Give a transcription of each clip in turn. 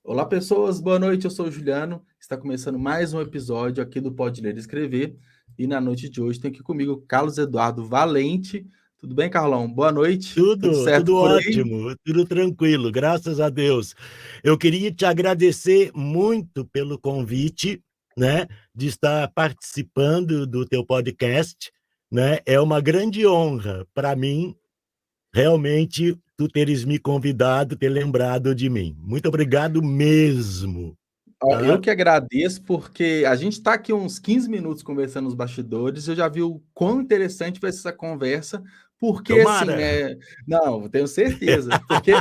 Olá, pessoas, boa noite. Eu sou o Juliano. Está começando mais um episódio aqui do Pode Ler e Escrever. E na noite de hoje tem aqui comigo o Carlos Eduardo Valente. Tudo bem, Carlão? Boa noite. Tudo Tudo, certo tudo por aí? ótimo, tudo tranquilo, graças a Deus. Eu queria te agradecer muito pelo convite, né, de estar participando do teu podcast, né? É uma grande honra para mim, realmente, tu teres me convidado, ter lembrado de mim. Muito obrigado mesmo, Ó, eu tá? que agradeço, porque a gente está aqui uns 15 minutos conversando nos bastidores. Eu já vi o quão interessante vai ser essa conversa, porque assim, Tomara. né? Não, tenho certeza, porque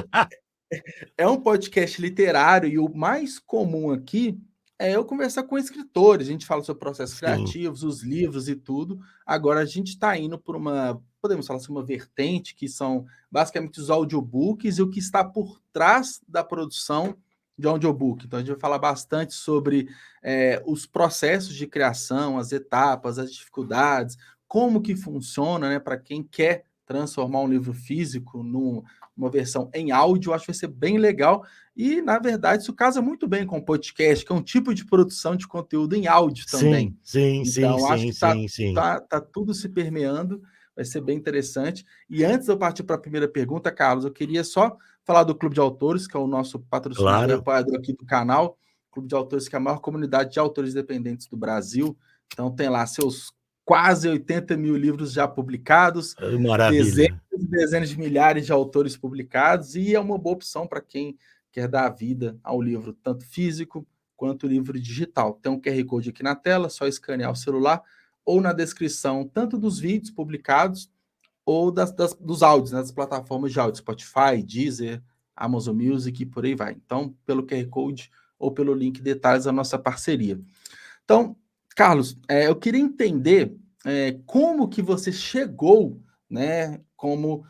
é um podcast literário e o mais comum aqui é eu conversar com escritores. A gente fala sobre processos Sim, criativos, os livros e tudo. Agora a gente está indo por uma, podemos falar assim, uma vertente que são basicamente os audiobooks e o que está por trás da produção de audiobook. Então a gente vai falar bastante sobre os processos de criação, as etapas, as dificuldades, como que funciona, né, para quem quer transformar um livro físico uma versão em áudio, eu acho que vai ser bem legal. E, na verdade, isso casa muito bem com o podcast, que é um tipo de produção de conteúdo em áudio também. sim, sim, sim, Então, acho sim, que tá, sim, sim. tá, tá tudo se permeando, vai ser bem interessante. E antes de eu partir para a primeira pergunta, Carlos, eu queria só falar do Clube de Autores, que é o nosso patrocinador e Claro. apoiador aqui do canal. Clube de Autores, que é a maior comunidade de autores independentes do Brasil. Então, tem lá seus quase 80 mil livros já publicados, dezenas Maravilha. e dezenas de milhares de autores publicados, e é uma boa opção para quem quer dar vida ao livro, tanto físico quanto livro digital. Tem um QR Code aqui na tela, só escanear o celular, ou na descrição, tanto dos vídeos publicados, ou dos áudios, né, das plataformas de áudio, Spotify, Deezer, Amazon Music e por aí vai. Então, pelo QR Code ou pelo link detalhes da nossa parceria. Então, Carlos, eu queria entender como que você chegou, né, como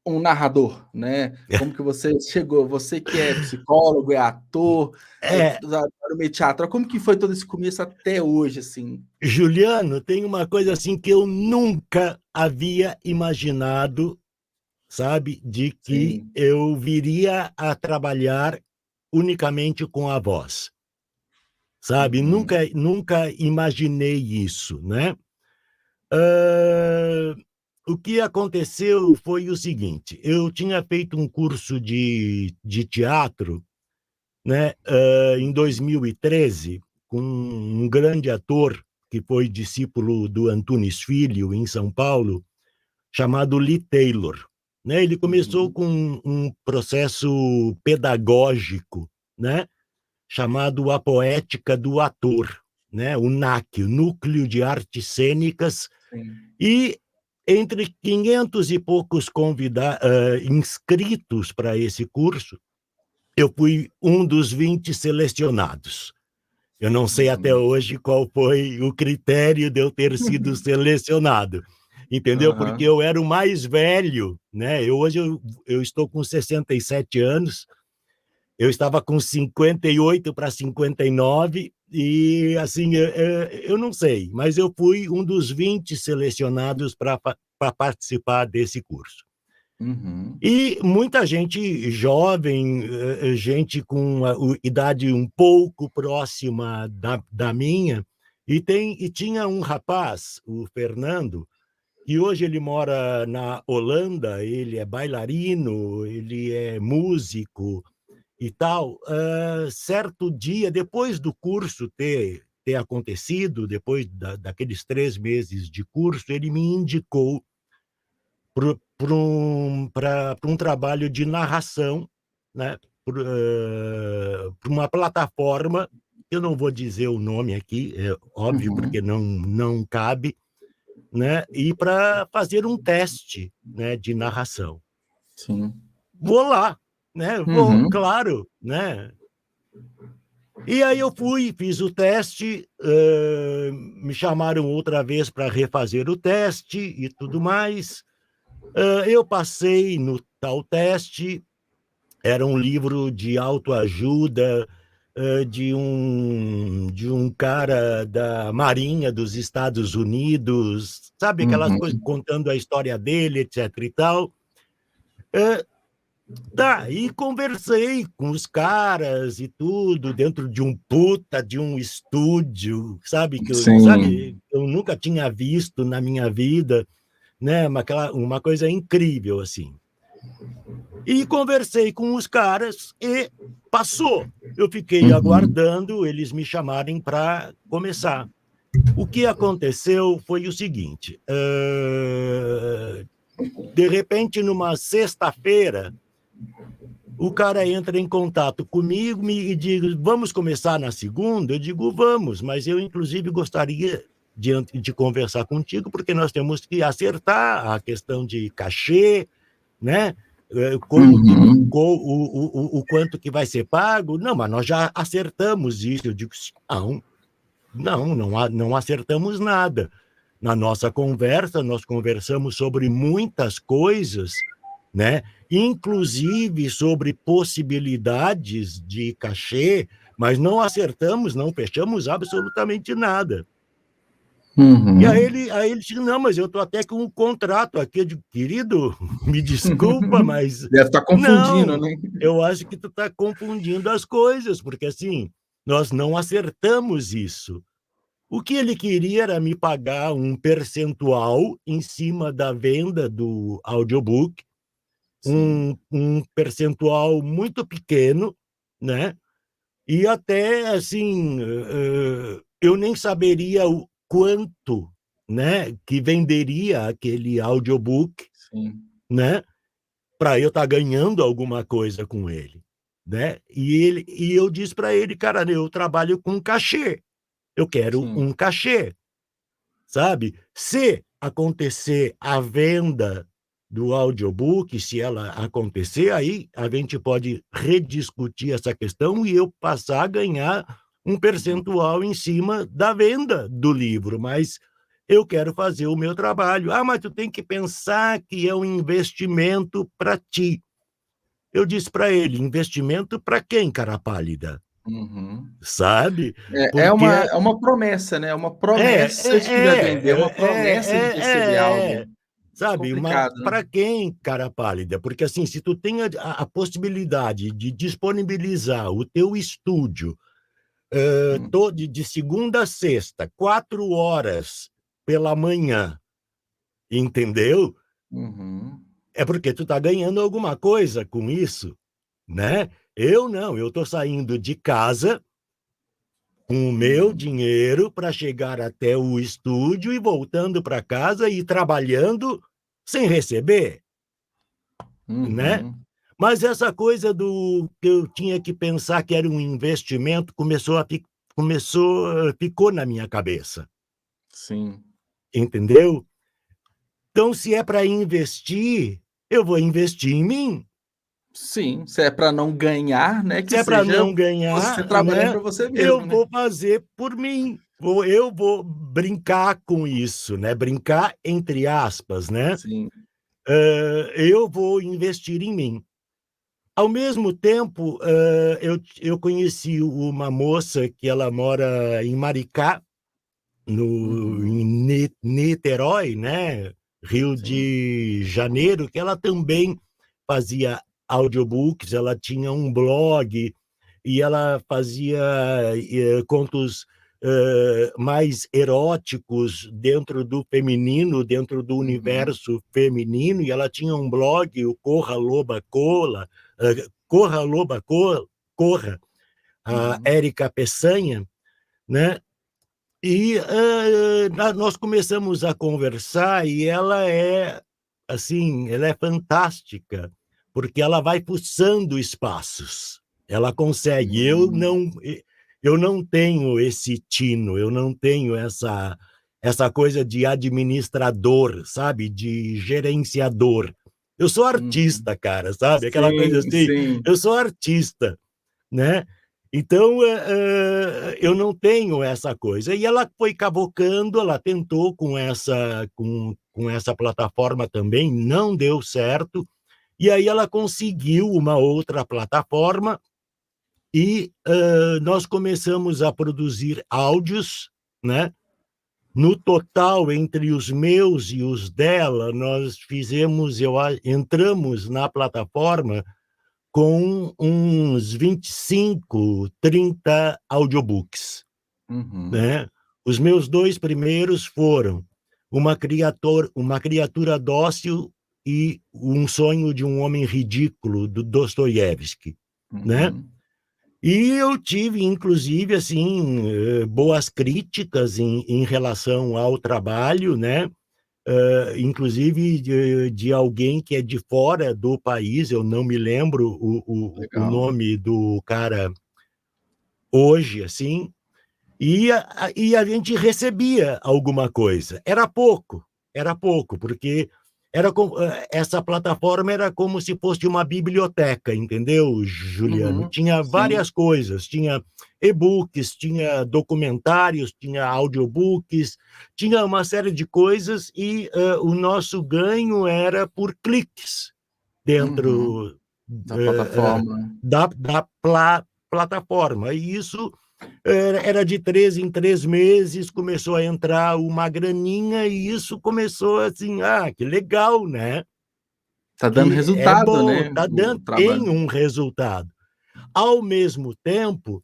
um narrador, né? Como que você chegou? Você que é psicólogo, é ator, É, no meio teatro, como que foi todo esse começo até hoje, assim? Juliano, tem uma coisa assim que eu nunca havia imaginado, sabe, de que Sim. eu viria a trabalhar unicamente com a voz, sabe? Uhum. Nunca imaginei isso, né? Ah, o que aconteceu foi o seguinte: eu tinha feito um curso de teatro, né, em 2013, com um grande ator que foi discípulo do Antunes Filho, em São Paulo, chamado Lee Taylor. Né? Ele começou Uhum. com um processo pedagógico, né, chamado A Poética do Ator, né, o NAC, o Núcleo de Artes Cênicas, Sim. e entre 500 e poucos inscritos para esse curso, eu fui um dos 20 selecionados. Eu não sei até Uhum. hoje qual foi o critério de eu ter sido selecionado, entendeu? Porque Aham. eu era o mais velho, né? Hoje eu estou com 67 anos, eu estava com 58 para 59, e assim, eu não sei, mas eu fui um dos 20 selecionados para participar desse curso. Uhum. E muita gente jovem, gente com a idade um pouco próxima da minha, e tinha um rapaz, o Fernando, que hoje ele mora na Holanda, ele é bailarino, ele é músico e tal. Certo dia, depois do curso ter acontecido, depois daqueles 3 meses de curso, ele me indicou para um trabalho de narração, né, para uma plataforma, eu não vou dizer o nome aqui, é óbvio, porque Uhum. não cabe, né, e para fazer um teste, né, de narração. Sim. Vou lá, né, vou, Uhum. claro, né. E aí eu fui, fiz o teste, me chamaram outra vez para refazer o teste e tudo mais. Eu passei no tal teste. Era um livro de autoajuda, de um cara da Marinha dos Estados Unidos, sabe, aquelas coisas Uhum. contando a história dele, etc e tal. Hã, Tá, e conversei com os caras e tudo, dentro de um puta de um estúdio, sabe, Sim. eu nunca tinha visto na minha vida, né, uma coisa incrível, assim. E conversei com os caras e passou. Eu fiquei Uhum. aguardando eles me chamarem para começar. O que aconteceu foi o seguinte: de repente, numa sexta-feira, o cara entra em contato comigo e diz: vamos começar na segunda? Eu digo: vamos, mas eu, inclusive, gostaria de conversar contigo, porque nós temos que acertar a questão de cachê, né? Como que Uhum. o quanto que vai ser pago? Não, mas nós já acertamos isso. Eu digo: não acertamos nada. Na nossa conversa, nós conversamos sobre muitas coisas, né? Inclusive sobre possibilidades de cachê, mas não acertamos, não fechamos absolutamente nada. E Uhum. aí ele disse: não, mas eu estou até com um contrato aqui. Eu digo: querido, me desculpa, mas Deve estar confundindo, não, né? eu acho que tu está confundindo as coisas, porque assim, nós não acertamos isso. O que ele queria era me pagar um percentual em cima da venda do audiobook, Sim. um percentual muito pequeno, né? E até assim, eu nem saberia o quanto, né, que venderia aquele audiobook, Sim. né, para eu estar ganhando alguma coisa com ele, né? E eu disse para ele: cara, eu trabalho com cachê, eu quero Sim. um cachê. Sabe? Se acontecer a venda do audiobook, se ela acontecer, aí a gente pode rediscutir essa questão e eu passar a ganhar um Uhum. percentual em cima da venda do livro, mas eu quero fazer o meu trabalho. Ah, mas tu tem que pensar que é um investimento para ti. Eu disse para ele: investimento para quem, cara pálida? Uhum. Sabe? É Porque uma promessa, né, é uma é, promessa de que vai vender, uma promessa de receber algo. sabe, Complicado, né. para quem, cara pálida? Porque, assim, se tu tem a possibilidade de disponibilizar o teu estúdio, Hum. to de segunda a sexta, 4 horas pela manhã, entendeu? Uhum. É porque tu tá ganhando alguma coisa com isso, né? Eu não, eu tô saindo de casa com o meu Uhum. dinheiro para chegar até o estúdio e voltando para casa e trabalhando sem receber, né? Uhum. Mas essa coisa do que eu tinha que pensar que era um investimento ficou na minha cabeça, Sim. entendeu? Então, se é para investir, eu vou investir em mim. Sim, se é para não ganhar, né, Se que é para seja não você ganhar, trabalhando né, para você eu mesmo, né. vou fazer por mim. Eu vou brincar com isso, né? Brincar entre aspas, né? Sim. Eu vou investir em mim. Ao mesmo tempo, eu conheci uma moça que ela mora em Maricá, Uhum. em Niterói, né, Rio Sim. de Janeiro, que ela também fazia audiobooks, ela tinha um blog e ela fazia contos mais eróticos dentro do feminino, dentro do Uhum. universo feminino, e ela tinha um blog, o Corra Loba Cola, Corra Loba Corra, a Uhum. Érica Peçanha, né? E nós começamos a conversar e ela é assim, ela é fantástica, porque ela vai fuçando espaços. Ela consegue. Hum. Eu não tenho esse tino, eu não tenho essa coisa de administrador, sabe? De gerenciador. Eu sou Uhum. artista, cara, sabe? Aquela coisa Sim, assim, sim. eu sou artista, né? Então, eu não tenho essa coisa. E ela foi cavocando, ela tentou com essa plataforma também, não deu certo. E aí ela conseguiu uma outra plataforma e nós começamos a produzir áudios, né? No total, entre os meus e os dela, nós entramos na plataforma com uns 25, 30 audiobooks, né? Os meus 2 primeiros foram uma criatura dócil e Um Sonho de um Homem Ridículo, do Dostoiévski, né? E eu tive, inclusive, assim, boas críticas em relação ao trabalho, né? Inclusive de alguém que é de fora do país, eu não me lembro o nome do cara hoje, assim, e a gente recebia alguma coisa. Era pouco, porque essa plataforma era como se fosse uma biblioteca, entendeu, Juliano? Tinha Sim. várias coisas, tinha e-books, tinha documentários, tinha audiobooks, tinha uma série de coisas, e o nosso ganho era por cliques dentro Da plataforma. da plataforma. E isso era de 3 em 3 meses, começou a entrar uma graninha, e isso começou assim, que legal, né? Tá dando Que é resultado, bom, né, tá o dando, trabalho. tem um resultado. Ao mesmo tempo,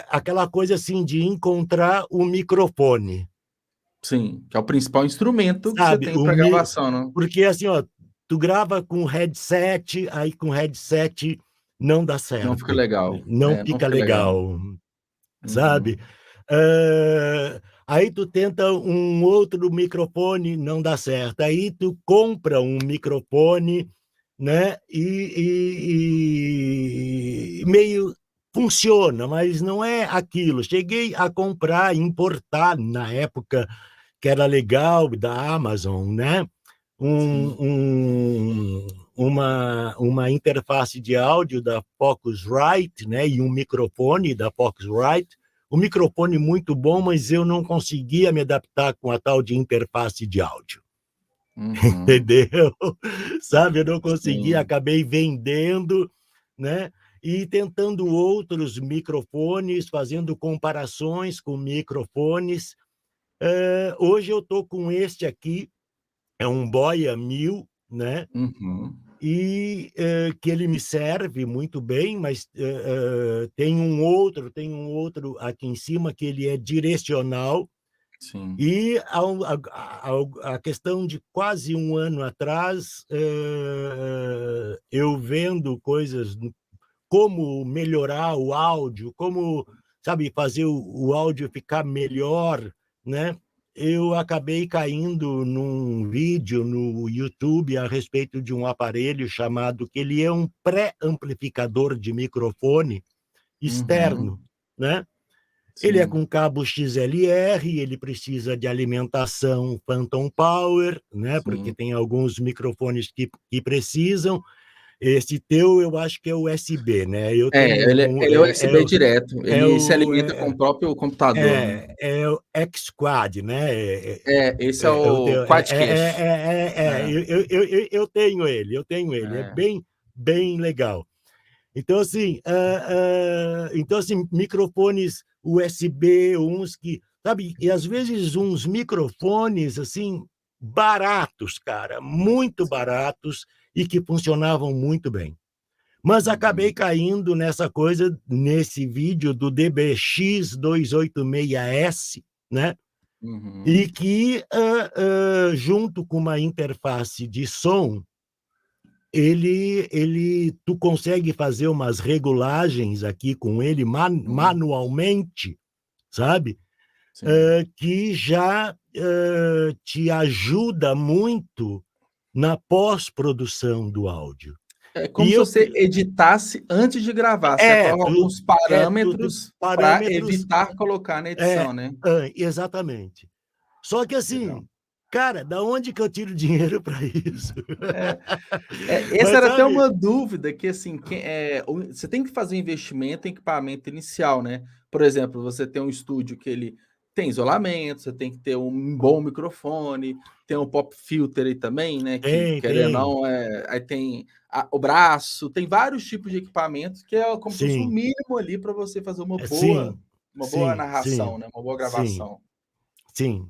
aquela coisa assim de encontrar o microfone. Sim, que é o principal instrumento que você Sabe, tem para gravação, né? porque assim, ó, tu grava com headset, aí com headset não dá Não fica certo, legal. não Não fica fica legal. legal, sabe? Aí tu tenta um outro microfone, não dá certo. Aí tu compra um microfone, né? E meio funciona, mas não é aquilo. Cheguei a comprar, importar na época que era legal, da Amazon, né? Sim. Uma interface de áudio da Focusrite, né? E um microfone da Focusrite. O microfone muito bom, mas eu não conseguia me adaptar com a tal de interface de áudio. Entendeu? Sabe, eu não conseguia, Sim. acabei vendendo, né? E tentando outros microfones, fazendo comparações com microfones. Hoje eu estou com este aqui, é um Boya 1000, né? E que ele me serve muito bem, mas tem um outro aqui em cima que ele é direcional. Sim. E a questão de quase um ano atrás, eu vendo coisas, como melhorar o áudio, como, sabe, fazer o áudio ficar melhor, né? Eu acabei caindo num vídeo no YouTube a respeito de um aparelho chamado, que ele é um pré-amplificador de microfone externo, né? Ele é Sim. com cabo XLR, ele precisa de alimentação Phantom Power, né? Porque Sim. tem alguns microfones que precisam. Esse teu, eu acho que é USB, né? Eu tenho Ele é USB direto. Ele se alimenta com o próprio computador, né? é o X-Quad, né? Esse é o Quadcast. Eu tenho ele, é É. bem legal. Então, assim, microfones USB, uns que, sabe, e às vezes uns microfones, assim, baratos, cara, muito baratos, e que funcionavam muito bem. Mas acabei caindo nessa coisa, nesse vídeo do DBX286S, né? E que, junto com uma interface de som, tu consegue fazer umas regulagens aqui com ele manualmente, sabe? Que já te ajuda muito na pós-produção do áudio. É como E se eu você editasse antes de gravar. Você é coloca tu, alguns tu parâmetros para parâmetros evitar colocar na é, edição, né? exatamente. Só que Legal. assim, cara, da onde que eu tiro dinheiro para isso? Essa Mas era até sabe, uma dúvida que, assim, você tem que fazer um investimento em equipamento inicial, né? Por exemplo, você tem um estúdio que ele tem isolamento, você tem que ter um bom microfone, tem um pop filter aí também, né? Que, querendo ou tem, não, aí tem o braço, tem vários tipos de equipamentos que é como se fosse o sim, mínimo ali para você fazer sim, uma boa sim, narração, né? Uma boa sim, gravação. sim.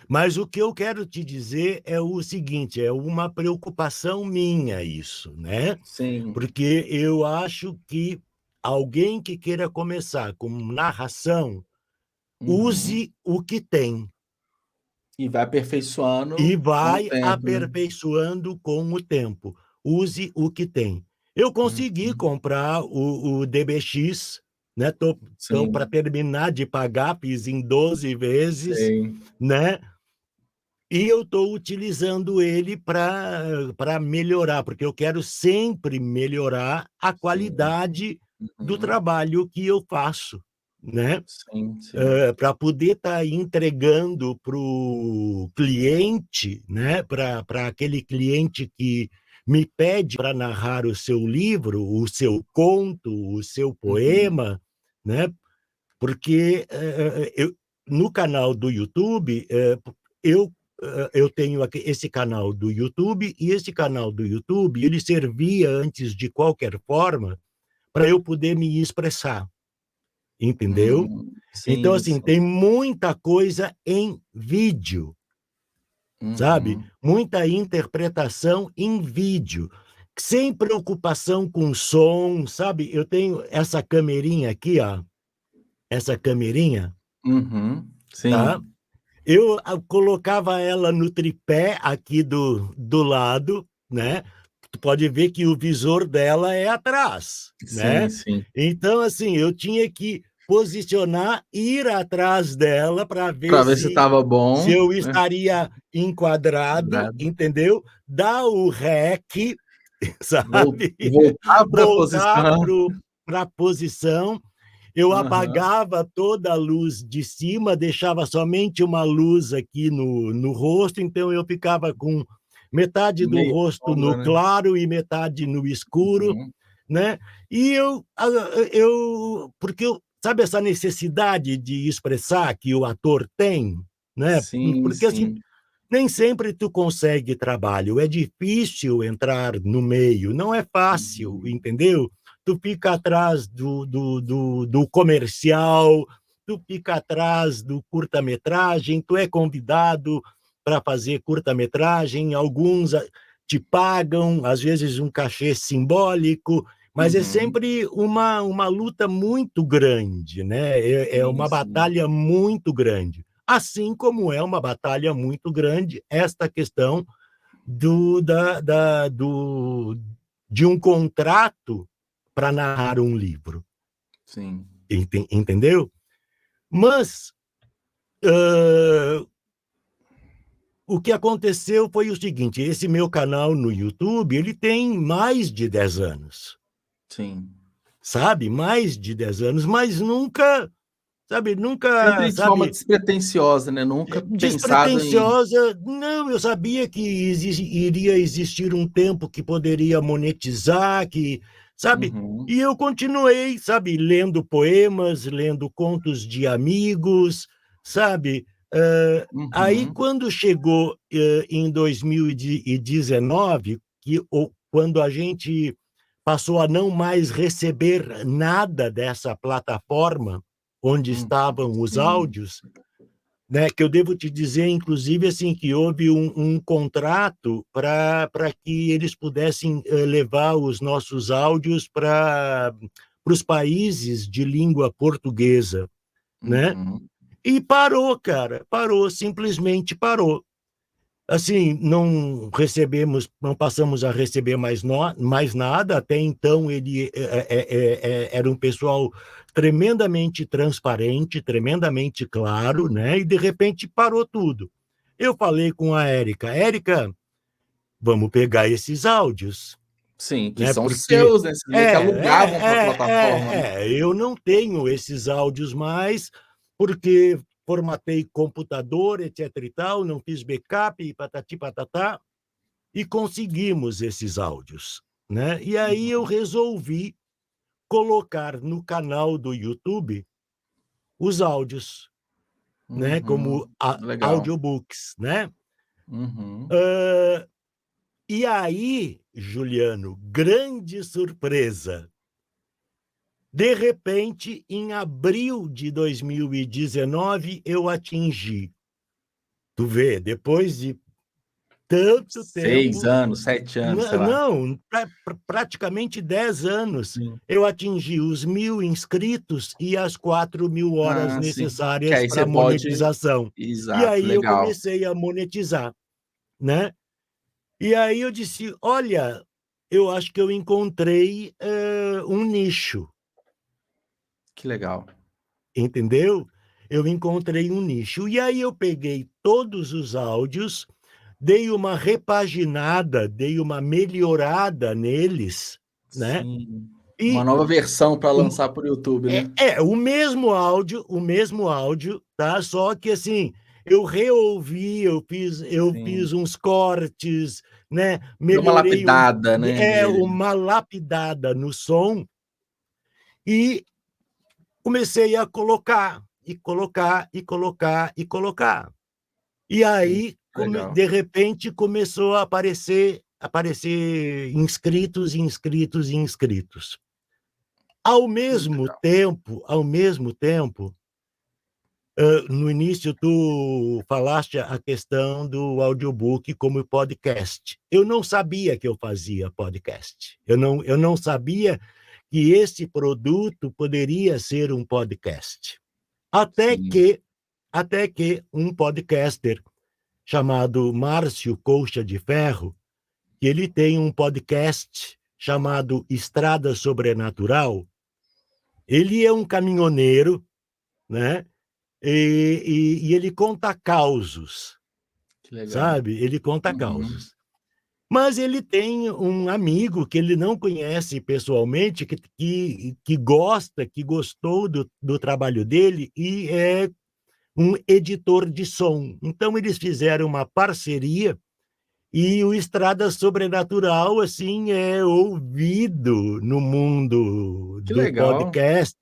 Mas o que eu quero te dizer é o seguinte, é uma preocupação minha isso, né? Sim. Porque eu acho que alguém que queira começar com narração, Uhum. use o que tem E vai e aperfeiçoando com o vai tempo, né? aperfeiçoando com o tempo. Use o que tem. Eu consegui Uhum. comprar o DBX, né? Tô para Sim, terminar de pagar, fiz em 12 vezes, sei. né? E eu estou utilizando ele para melhorar, porque eu quero sempre melhorar a Sim. qualidade do Uhum. trabalho que eu faço, né? Sim, sim. Para poder estar entregando para o cliente, né? Para aquele cliente que me pede para narrar o seu livro, o seu conto, o seu Uhum. poema, né? Porque no canal do YouTube, eu, eu tenho esse canal do YouTube, e esse canal do YouTube ele servia, antes de qualquer forma, para eu poder me expressar, entendeu? Então, Sim, assim, sim. tem muita coisa em vídeo, sabe? Uhum. Muita interpretação em vídeo, sem preocupação com som, sabe? Eu tenho essa camerinha aqui, ó, essa camerinha, Uhum. tá? Sim. Eu colocava ela no tripé aqui do lado, né? Tu pode ver que o visor dela é atrás, Sim, né? sim. Então, assim, eu tinha que posicionar, ir atrás dela para ver Para ver se se estava se bom, eu né? estaria enquadrado, Cuidado. entendeu? Dar o REC, sabe? Voltar para a Voltar posição. para a posição. Eu Aham. apagava toda a luz de cima, deixava somente uma luz aqui no rosto, então eu ficava com metade do Meio rosto sombra, no né? claro e metade no escuro, Uhum. né? E porque sabe essa necessidade de expressar que o ator tem, né? Sim, Porque assim, sim. nem sempre tu consegue trabalho, é difícil entrar no meio, não é fácil, Uhum. entendeu? Tu fica atrás do comercial, tu fica atrás do curta-metragem, tu é convidado para fazer curta-metragem, alguns te pagam, às vezes um cachê simbólico, mas é Uhum. sempre uma luta muito grande, né? É Sim, uma sim. batalha muito grande. Assim como é uma batalha muito grande esta questão de um contrato para narrar um livro, Sim. entendeu? Mas o que aconteceu foi o seguinte: esse meu canal no YouTube ele tem mais de 10 anos, Sim. sabe? Mais de 10 anos, mas nunca, Sempre de forma sabe, despretensiosa, né, nunca pensado em despretensiosa. Não, eu sabia que iria existir um tempo que poderia monetizar, que, sabe? uhum, E eu continuei, sabe, lendo poemas, lendo contos de amigos, sabe? Aí, uhum, quando chegou em 2019, quando a gente passou a não mais receber nada dessa plataforma onde estavam os sim, áudios, né, que eu devo te dizer, inclusive, assim, que houve um contrato para que eles pudessem levar os nossos áudios para os países de língua portuguesa, né? uhum, E parou, cara, parou, simplesmente parou. Assim, não passamos a receber mais nada. Até então, ele era um pessoal tremendamente transparente, tremendamente claro, né? E de repente parou tudo. Eu falei com a Érica, Érica, vamos pegar esses áudios, sim, que né? são Porque seus, né, vocês meio que alugavam para a plataforma, né? eu não tenho esses áudios mais, porque formatei computador, etc e tal, não fiz backup, e patati patatá, e conseguimos esses áudios, né? E aí eu Uhum, resolvi colocar no canal do YouTube os áudios, né? Como legal. audiobooks, né? Uhum, Uh, e aí, Juliano, grande surpresa. De repente, em abril de 2019, eu atingi Tu vê, depois de tanto 6 tempo, anos, 7 anos, sei lá. não, praticamente 10 anos, Sim. eu atingi os 1.000 inscritos e as 4.000 horas Ah, sim. Que necessárias aí para você pode monetização. E exato, aí eu legal. comecei a monetizar, né. E aí eu disse: "Olha, eu acho que eu encontrei, um nicho", Que legal. entendeu? Eu encontrei um nicho. E aí eu peguei todos os áudios, dei uma repaginada, dei uma melhorada neles, né, Sim. Uma e nova versão para um lançar para o YouTube, né. o mesmo áudio, tá, só que, assim, eu reouvi, eu fiz Sim. uns cortes, né, Deu uma melhorei lapidada, né, nele. uma lapidada no som e comecei a colocar, e colocar, e colocar, e colocar. E Sim, aí, legal. de repente, começou a aparecer inscritos, inscritos e inscritos. Ao mesmo tempo, no início tu falaste a questão do audiobook como podcast. Eu não sabia que eu fazia podcast. Eu não sabia que esse produto poderia ser um podcast. Até Sim. que até que um podcaster chamado Márcio Colcha de Ferro, que ele tem um podcast chamado Estrada Sobrenatural. Ele é um caminhoneiro, né, e ele conta causos, Que legal. sabe, ele conta Uhum. causos. Mas ele tem um amigo que ele não conhece pessoalmente, que gosta, que gostou do trabalho dele e é um editor de som. Então eles fizeram uma parceria e o Estrada Sobrenatural, assim, é ouvido no mundo Que do legal. podcast,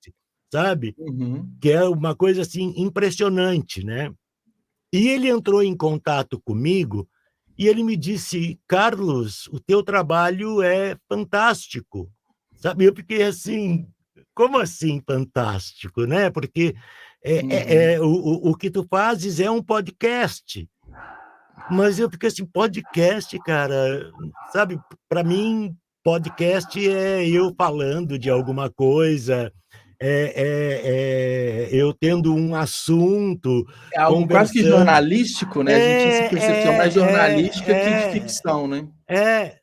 sabe, Uhum. que é uma coisa, assim, impressionante, né. E ele entrou em contato comigo e ele me disse: "Carlos, o teu trabalho é fantástico", sabe. Eu fiquei assim: "Como assim fantástico?", né, porque, Uhum. o que tu fazes é um podcast. Mas eu fiquei assim: "Podcast, cara", sabe, para mim, podcast é eu falando de alguma coisa, eu tendo um assunto, É algo quase que conversando. jornalístico, né, a gente tinha essa percepção mais jornalística que de É, ficção, né.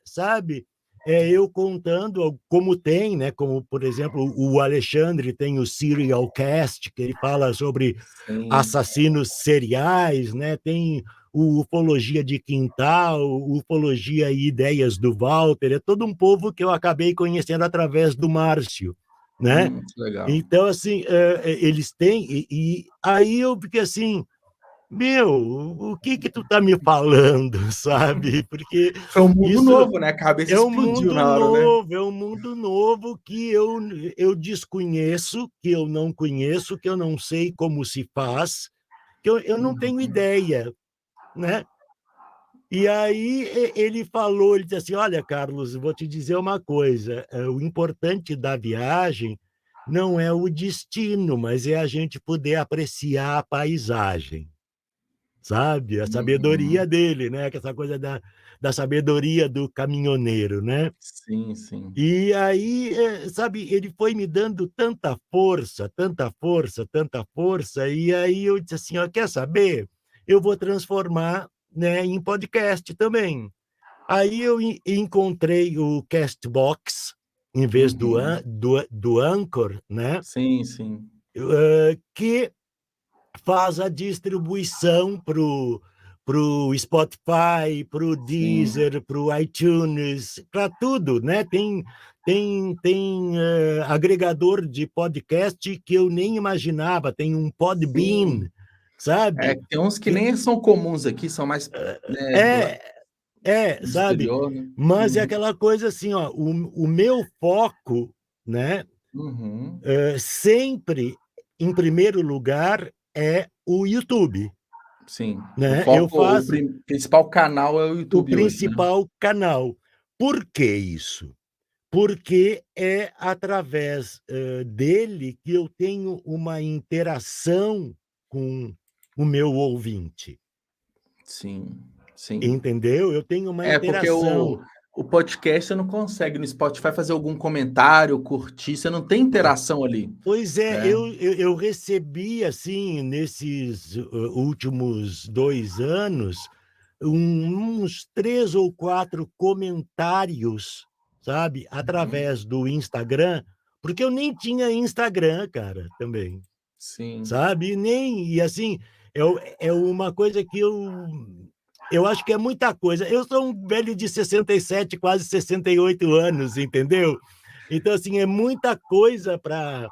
sabe, eu contando como tem, né, como, por exemplo, o Alexandre tem o Serial Cast, que ele fala sobre Sim. assassinos seriais, né, tem o Ufologia de Quintal, o Ufologia e Ideias do Walter, é todo um povo que eu acabei conhecendo através do Márcio, né. Que legal. Então, assim, eles têm e aí eu fiquei assim: "Meu, o que que tu tá me falando?", sabe, porque Foi um mundo isso novo, né, a cabeça explodiu na hora, né. é um mundo novo que eu desconheço, que eu não conheço, que eu não sei como se faz, que eu não tenho Uhum. ideia, né. E aí ele falou, ele disse assim: "Olha, Carlos, vou te dizer uma coisa, o importante da viagem não é o destino, mas é a gente poder apreciar a paisagem". Sabe, a sabedoria Uhum. dele, né, que essa coisa da sabedoria do caminhoneiro, né. Sim, sim. E aí, sabe, ele foi me dando tanta força, tanta força, tanta força, e aí eu disse assim: "Ó, quer saber? Eu vou transformar, né, em podcast também". Aí eu encontrei o Castbox, em vez Uhum. do Anchor, né, Sim, sim. que faz a distribuição pro Spotify, pro Sim. Deezer, pro iTunes, para tudo, né. Tem, agregador de podcast que eu nem imaginava, tem um Podbean, Sim. É, sabe. tem uns que Que nem são comuns aqui, são mais, né, é, do sabe. exterior, né. Mas é Uhum. aquela coisa assim, ó, o meu foco, né, Uhum. sempre, em primeiro lugar, é o YouTube, Sim, o né. Eu foco o faço principal canal é o o YouTube hoje, né. principal canal. Por que isso? Porque é através, dele que eu tenho uma interação com o meu ouvinte, Sim, sim. Entendeu? Eu tenho uma Porque interação. o podcast você não consegue no Spotify fazer algum comentário, curtir, você não tem interação ali, Pois é, né. eu recebi, assim, nesses, últimos 2 anos, uns 3 ou 4 comentários, sabe, Uhum. através do Instagram, porque eu nem tinha Instagram, cara, também, Sim. sabe, e assim, é uma coisa que eu acho que é muita coisa. Eu sou um velho de 67, quase 68 anos, entendeu? Então, assim, é muita coisa para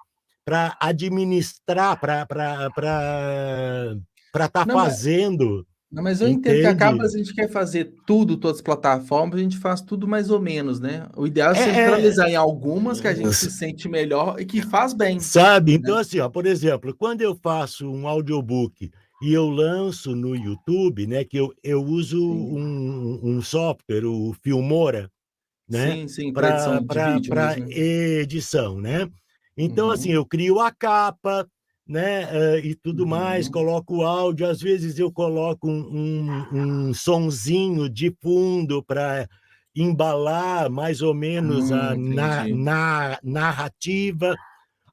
administrar, para estar Não, fazendo, não, mas eu entendo que acaba a entende? gente quer fazer tudo, todas as plataformas, a gente faz tudo mais ou menos, né. O ideal é É é centralizar em algumas que a gente se sente melhor e que faz bem, Sabe, né. então assim, ó, por exemplo, quando eu faço um audiobook e eu lanço no YouTube, né, que eu uso Sim. um software, o Filmora, né, Sim, sim, para edição para de vídeo para mesmo, né. edição, né. Então, assim, Uhum, eu crio a capa, né, e tudo mais, uhum. coloco o áudio, às vezes eu coloco um sonzinho de fundo para embalar mais ou menos a Entendi. narrativa.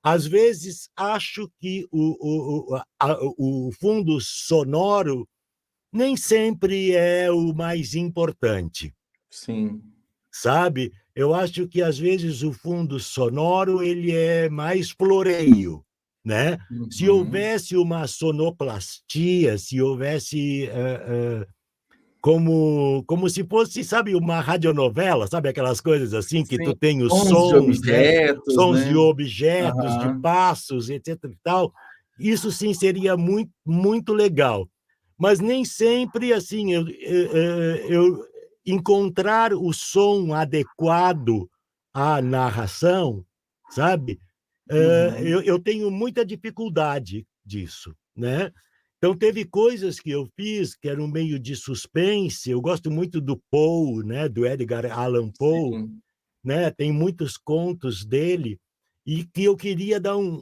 Às vezes acho que o fundo sonoro nem sempre é o mais importante, Sim. sabe. Eu acho que às vezes o fundo sonoro ele é mais floreio, né. Se Uhum. houvesse uma sonoplastia, se houvesse, como se fosse, sabe, uma radionovela, sabe aquelas coisas assim que Sim, tu tem os sons de sons, né, objetos, sons de né. objetos, de Aham. passos, etc e tal, isso sim seria muito legal. Mas nem sempre, assim, eu encontrar o som adequado à narração, sabe, Uhum. eu tenho muita dificuldade disso, né. Então teve coisas que eu fiz que eram meio de suspense, eu gosto muito do Poe, né, do Edgar Allan Poe, Sim. né, tem muitos contos dele, e que eu queria dar um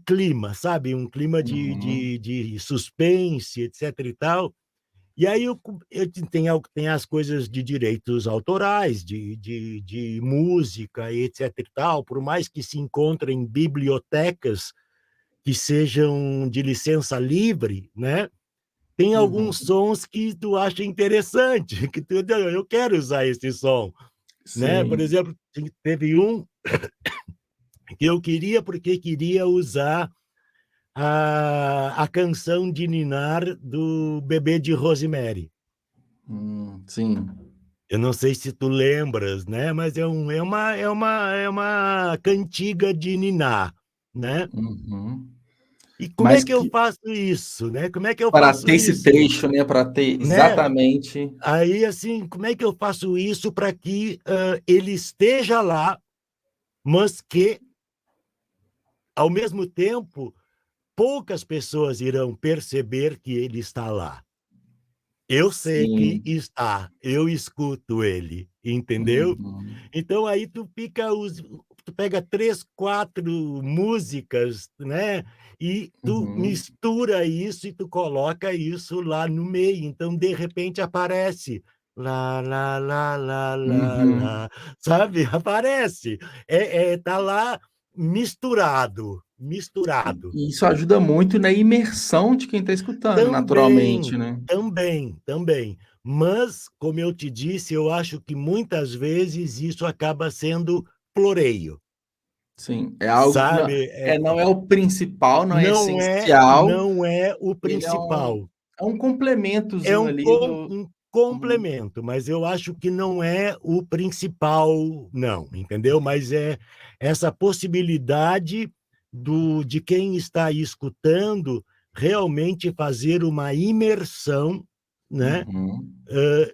clima, sabe, um clima Uhum. de suspense, etc e tal. E aí eu tem as coisas de direitos autorais, de música e etc e tal, por mais que se encontrem bibliotecas que sejam de licença livre, né, tem Uhum. alguns sons que tu acha interessante, que tu: "Não, eu quero usar esse som", né. Por Sim. exemplo, teve um que eu queria, porque queria usar a canção de ninar do Bebê de Rosemary. Sim. Eu não sei se tu lembras, né, mas é uma cantiga de ninar, né. Uhum. E como é Mas que eu que faço isso, né, como é que eu para faço ter esse isso, trecho, né, para ter né? exatamente. Aí, assim, como é que eu faço isso para que, ele esteja lá, mas que, ao mesmo tempo, poucas pessoas irão perceber que ele está lá. Eu sei que Sim. está, eu escuto ele, entendeu? Uhum. Então aí tu pega 3, 4 músicas, né, e tu Uhum. mistura isso e tu coloca isso lá no meio, então de repente aparece lá, lá, lá, lá, lá, Uhum. lá, sabe, aparece. Tá lá misturado, misturado. E isso ajuda muito na imersão de quem está escutando, naturalmente, Também, né. também. Mas, como eu te disse, eu acho que muitas vezes isso acaba sendo floreio, Sim, é algo que sabe, não é o principal, não é não é essencial, não é o ele principal. é um É complementozinho ali do. um Uhum, complemento, mas eu acho que não é o principal não, entendeu? Mas é essa possibilidade de quem está escutando realmente fazer uma imersão, né, uhum,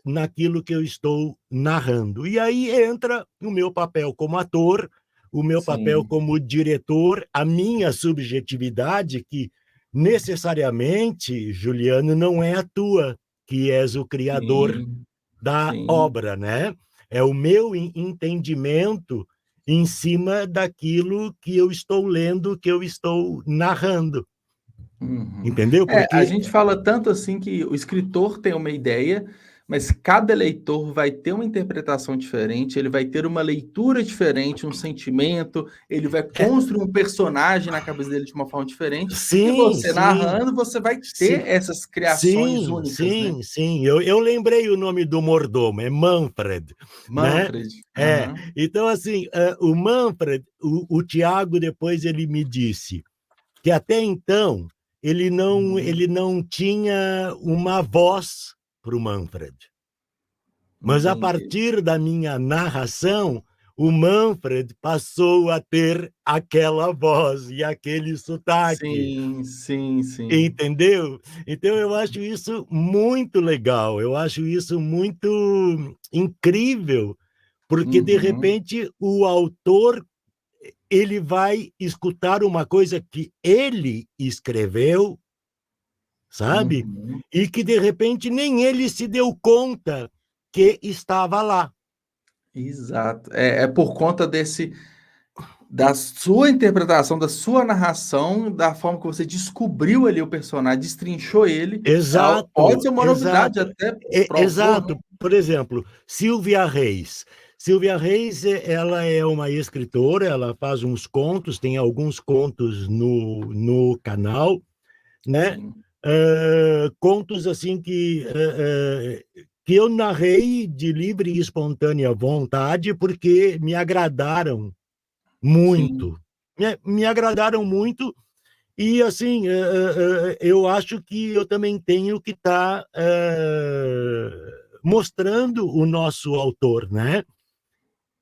naquilo que eu estou narrando. E aí entra o meu papel como ator, o meu papel sim, como diretor, a minha subjetividade, que necessariamente, Juliano, não é a tua, que és o criador sim, da sim. obra, né? É o meu entendimento em cima daquilo que eu estou lendo, que eu estou narrando. Uhum. entendeu? A Porque gente fala tanto assim que o escritor tem uma ideia, mas cada leitor vai ter uma interpretação diferente, ele vai ter uma leitura diferente, um sentimento, ele vai é, construir um personagem na cabeça dele de uma forma diferente, e sim, você sim, narrando, você vai sim, ter essas criações sim, únicas, né? sim, sim. Eu lembrei o nome do mordomo, é Manfred, né? Manfred. É, Aham. então assim, o Manfred, o Tiago depois ele me disse que até então Uhum. ele não tinha uma voz para o Manfred. Mas a Entendi. partir da minha narração, o Manfred passou a ter aquela voz e aquele sotaque, Sim, sim, sim. entendeu? Então eu acho isso muito legal, eu acho isso muito incrível, porque de Uhum, repente o autor ele vai escutar uma coisa que ele escreveu, sabe? uhum. E que de repente nem ele se deu conta que estava lá. Exato. É por conta desse da sua interpretação, da sua narração, da forma que você descobriu ali o personagem, destrinchou ele, pode Exato, ser uma novidade exato, até para o autor, né. exato. Por exemplo, Silvia Reis. Silvia Reis, ela é uma escritora, ela faz uns contos, tem alguns contos no canal, né? Sim, Contos assim que eu narrei de livre e espontânea vontade porque me agradaram sim. muito. Me agradaram muito e, assim, eu acho que eu também tenho que estar mostrando o nosso autor, né?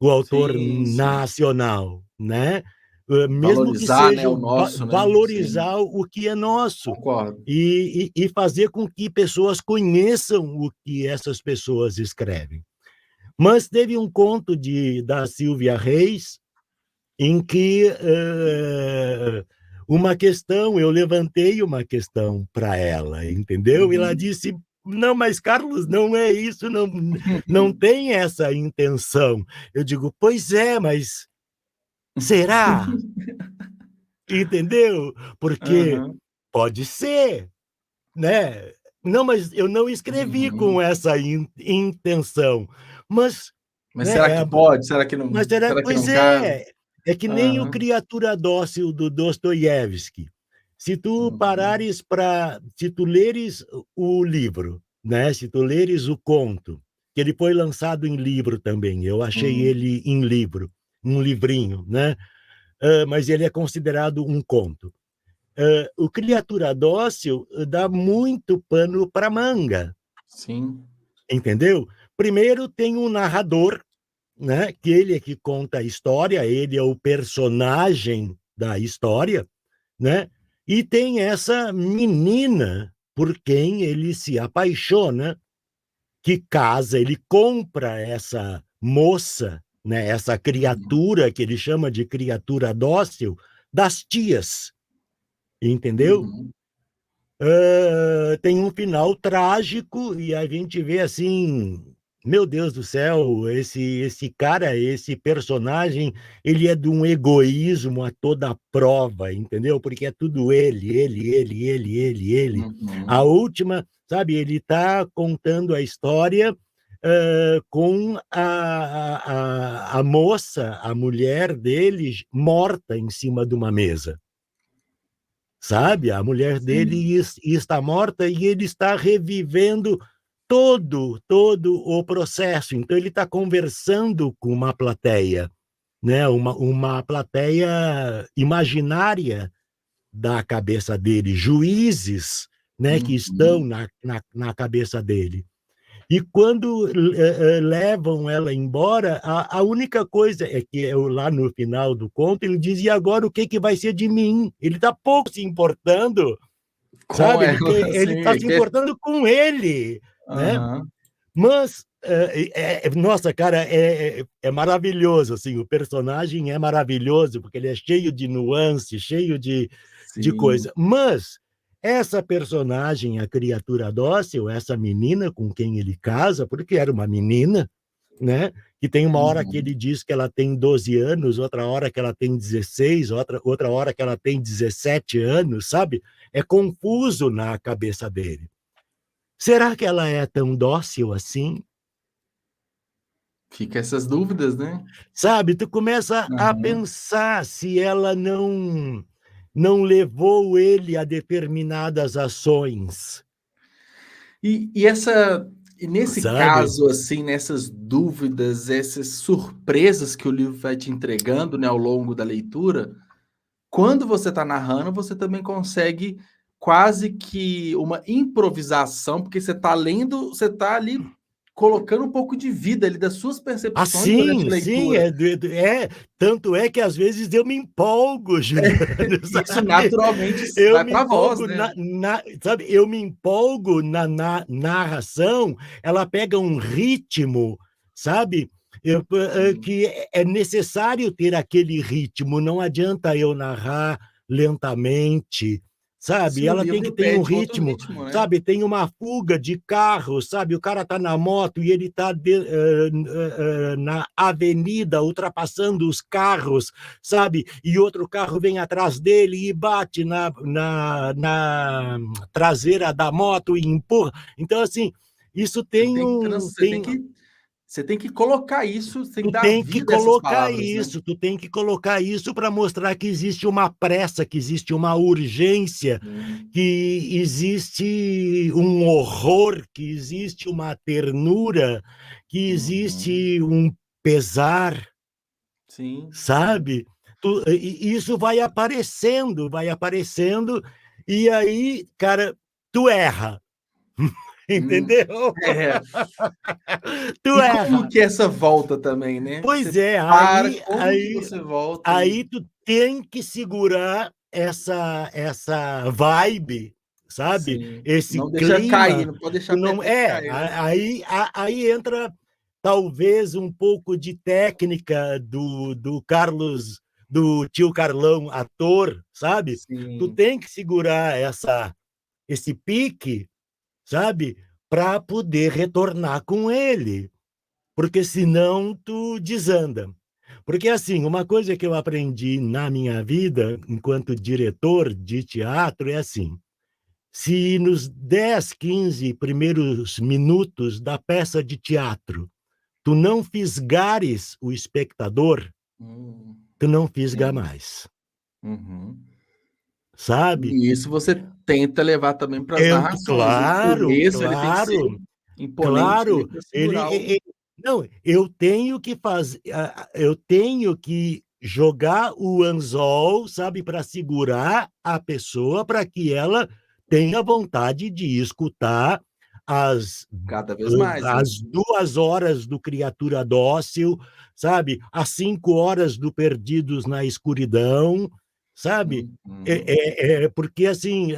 O autor Sim, sim. nacional, né? Mesmo que Valorizar, né, seja o nosso, né. Sim, valorizar o que é nosso concordo. e fazer com que pessoas conheçam o que essas pessoas escrevem. Mas teve um conto da Silvia Reis em que eu levantei uma questão para ela, entendeu? E ela Uhum. disse: não, mas Carlos, não é isso, não, não tem essa intenção. Eu digo: pois é, mas será? Entendeu? Porque Aham. pode ser, né? Não, mas eu não escrevi com Uhum. essa intenção. Mas, Mas né, será que pode? mas era, Será que pois não cabe? é que nem o Aham. Criatura Dócil do Dostoiévski. Uhum. Se tu leres o livro, né? Se tu leres o conto, que ele foi lançado em livro também, eu achei Sim. ele em livro, um livrinho, né? Mas ele é considerado um conto. O Criatura Dócil dá muito pano para manga, Sim. entendeu? Primeiro tem um narrador, né? Que ele é que conta a história, ele é o personagem da história, né? E tem essa menina por quem ele se apaixona, que casa, ele compra essa moça, né? Essa Uhum. criatura que ele chama de criatura dócil das tias, entendeu? Uhum. Tem um final trágico e a gente vê assim, meu Deus do céu, esse cara, esse personagem, ele é de um egoísmo a toda prova, entendeu? Porque é tudo ele. A Uhum. última, sabe, ele está contando a história com a moça, a mulher dele, morta em cima de uma mesa, sabe? A mulher Sim. dele está morta e ele está revivendo todo o processo. Então ele está conversando com uma plateia, né? Uma plateia imaginária da cabeça dele, juízes, né? Que estão Uhum. na cabeça dele. E quando levam ela embora, a única coisa é que lá no final do conto ele diz: e agora o que, que vai ser de mim? Ele está pouco se importando, Com sabe? Porque ela, ele sim, está se importando com ele, né? aham. Mas, nossa, cara, é maravilhoso, assim, o personagem é maravilhoso, porque ele é cheio de nuances, cheio de Sim. coisa. Mas essa personagem, a criatura dócil, essa menina com quem ele casa, porque era uma menina, né? que tem uma hora que Uhum. ele diz que ela tem 12 anos, outra hora que ela tem 16, outra hora que ela tem 17 anos, sabe? É confuso na cabeça dele. Será que ela é tão dócil assim? Fica essas dúvidas, né? Sabe, tu começa a Aham. pensar se ela não levou ele a determinadas ações, E nesse sabe? caso, assim, nessas dúvidas, essas surpresas que o livro vai te entregando, né, ao longo da leitura, quando você está narrando, você também consegue quase que uma improvisação, porque você está lendo, você está ali colocando um pouco de vida ali das suas Ah, percepções durante sim, a sim, leitura. tanto é que às vezes eu me empolgo, Juliano, Isso sabe? naturalmente Eu vai me para a voz, empolgo né? sabe, eu me empolgo na narração, ela pega um ritmo, sabe? Sim. Que é necessário ter aquele ritmo, não adianta eu narrar lentamente, Se sabe? o Ela tem que livro ter um pede outro ritmo, ritmo, né? sabe? Tem uma fuga de carro, sabe? O cara tá na moto e ele tá na avenida ultrapassando os carros, sabe? E outro carro vem atrás dele e bate na traseira da moto e empurra. Então, assim, isso Você tem tem que um. trans você tem que colocar isso, você tem que Tu dar tem que vida a essas colocar palavras, né? isso, tu tem que colocar isso para mostrar que existe uma pressa, que existe uma urgência, Sim. que existe um horror, que existe uma ternura, que Uhum. existe um pesar, Sim, sim. sabe? Isso vai aparecendo, e aí, cara, tu erra, Hum. entendeu? É. Tu E como erra. que é essa volta também, né? Pois Você é, para, como que você volta e aí tu tem que segurar essa vibe, sabe, sim, esse não deixa cair, clima, não pode deixar tu a não peteca cair, né? aí entra talvez um pouco de técnica do tio Carlão, ator, sabe. Tu Sim. tem que segurar esse pique, sabe, para poder retornar com ele, porque senão tu desanda. Porque, assim, uma coisa que eu aprendi na minha vida, enquanto diretor de teatro, é assim: se nos 10, 15 primeiros minutos da peça de teatro tu não fisgares o espectador, Hum, tu não fisga sim. mais, Uhum. sabe? E isso você tenta levar também para as Tento, narrações. O claro, começo ele tem que ser claro. imponente ali Claro, para ele segurar o não, eu tenho que fazer, eu tenho que jogar o anzol, sabe, para segurar a pessoa, para que ela tenha vontade de escutar as cada vez mais, né? as 2 horas do Criatura Dócil, sabe, as 5 horas do Perdidos na Escuridão, sabe. Uhum. Porque, assim,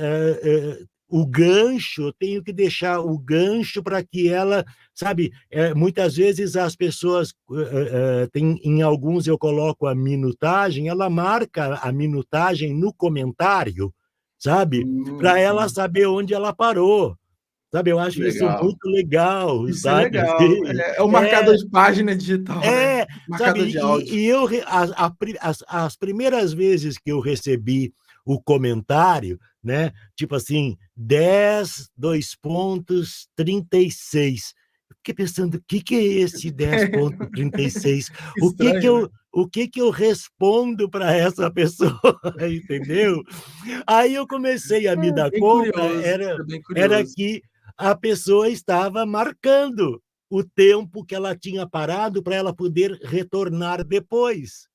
o gancho, eu tenho que deixar o gancho para que ela, sabe, muitas vezes as pessoas, tem, em alguns eu coloco a minutagem, ela marca a minutagem no comentário, sabe, para ela Sim. saber onde ela parou, sabe, eu Que acho isso legal. muito legal, Isso é sabe, legal. assim. É o marcador É, de página digital, né? sabe, Marcador de áudio. as primeiras vezes que eu recebi o comentário, né, tipo assim, 10, 2 pontos, 36. Eu fiquei pensando: que é esse 10,36? Estranho, né? O que que eu respondo para essa pessoa, entendeu? Aí eu comecei a me É dar bem conta, curioso, é bem era curioso. que a pessoa estava marcando o tempo que ela tinha parado para ela poder retornar depois.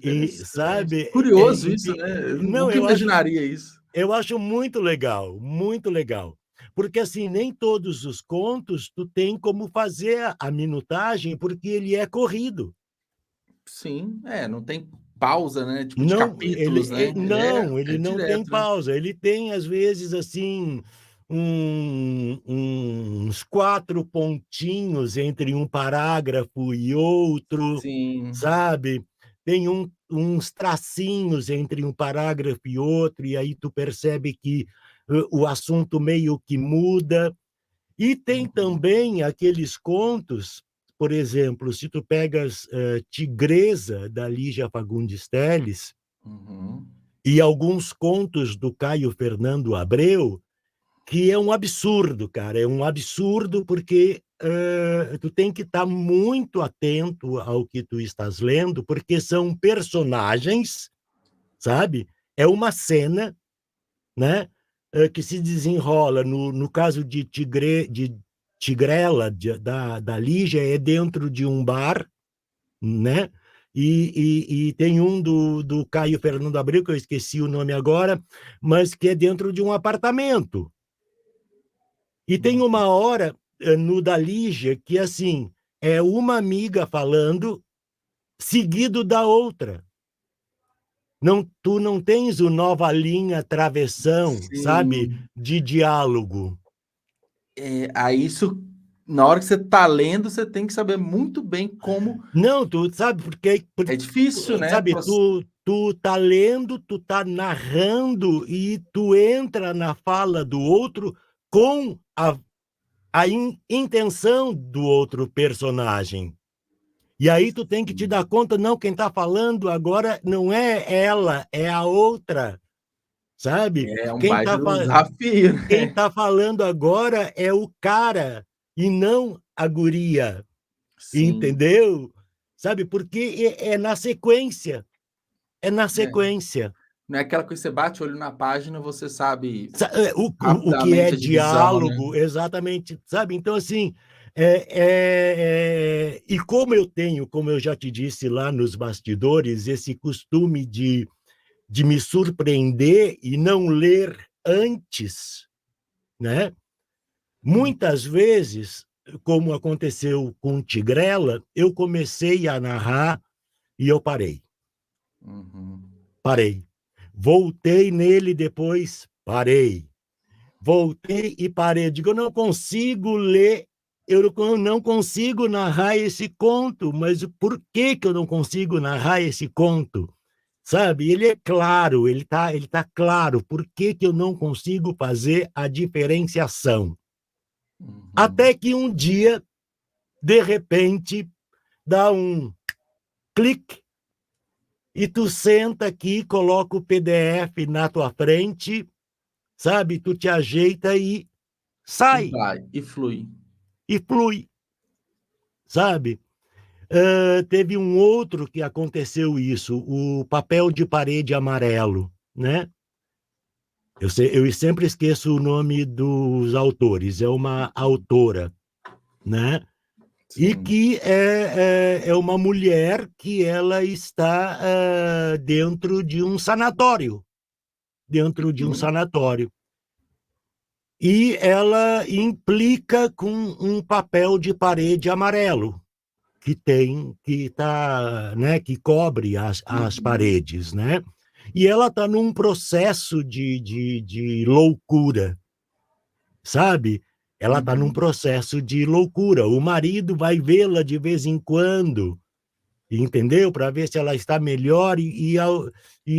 E, Interessante. sabe, Curioso isso, né? Eu não, nunca imaginaria isso. eu acho muito legal, muito legal. Porque, assim, nem todos os contos tu tem como fazer a minutagem, porque ele é corrido. Sim, é, não tem pausa, né, tipo de Não, capítulos, né, ele é não tem direto, né. pausa, ele tem às vezes, assim, uns 4 pontinhos entre um parágrafo e outro, Sim. sabe. Tem uns tracinhos entre um parágrafo e outro, e aí tu percebe que, o assunto meio que muda. E tem Uhum. também aqueles contos, por exemplo, se tu pegas Tigresa, da Lígia Fagundes Telles, e alguns contos do Caio Fernando Abreu, que é um absurdo, cara, é um absurdo porque tu tem que estar muito atento ao que tu estás lendo, porque são personagens, sabe? É uma cena, né, que se desenrola, no caso de Tigrela, da Lígia, é dentro de um bar, né? E tem um do Caio Fernando Abreu, que eu esqueci o nome agora, mas que é dentro de um apartamento. E tem uma hora no da Lígia que, assim, é uma amiga falando seguido da outra. Não, tu não tens o nova linha travessão, sabe, Sim. de diálogo. Aí isso, na hora que você está lendo, você tem que saber muito bem como. Não, tu sabe, É difícil, né? sabe, tu tá lendo, tu tá narrando e tu entra na fala do outro com a intenção do outro personagem. E aí tu tem que te dar conta, não, quem tá falando agora não é ela, é a outra, sabe? É um baita de um desafio, Quem né? tá falando agora é o cara e não a guria, Sim. entendeu? Sabe? Porque é na sequência, é na É. sequência. Não é aquela coisa que você bate o olho na página, você sabe O que é rapidamente a divisão, né? diálogo, exatamente, sabe? Então, assim, e como eu tenho, como eu já te disse lá nos bastidores, esse costume de me surpreender e não ler antes, né? Muitas vezes, como aconteceu com Tigrela, eu comecei a narrar e eu parei. Uhum. Parei. Voltei nele depois, parei. Voltei e parei. Digo, eu não consigo ler, eu não consigo narrar esse conto, mas por que que eu não consigo narrar esse conto? Sabe? Ele é claro, ele tá claro. Por que que eu não consigo fazer a diferenciação? Uhum. Até que um dia, de repente, dá um clique e tu senta aqui, coloca o PDF na tua frente, sabe? Tu te ajeita e E sai, vai, e flui. e flui, sabe? Teve um outro que aconteceu isso, o Papel de Parede Amarelo, né? Eu sempre esqueço o nome dos autores, é uma autora, né? E Sim. que é uma mulher que ela está dentro de um sanatório, dentro de um Uhum. sanatório. E ela implica com um papel de parede amarelo que cobre as Uhum. paredes, né? E ela está num processo de loucura, sabe? Ela está num Uhum. processo de loucura. O marido vai vê-la de vez em quando, entendeu? Para ver se ela está melhor e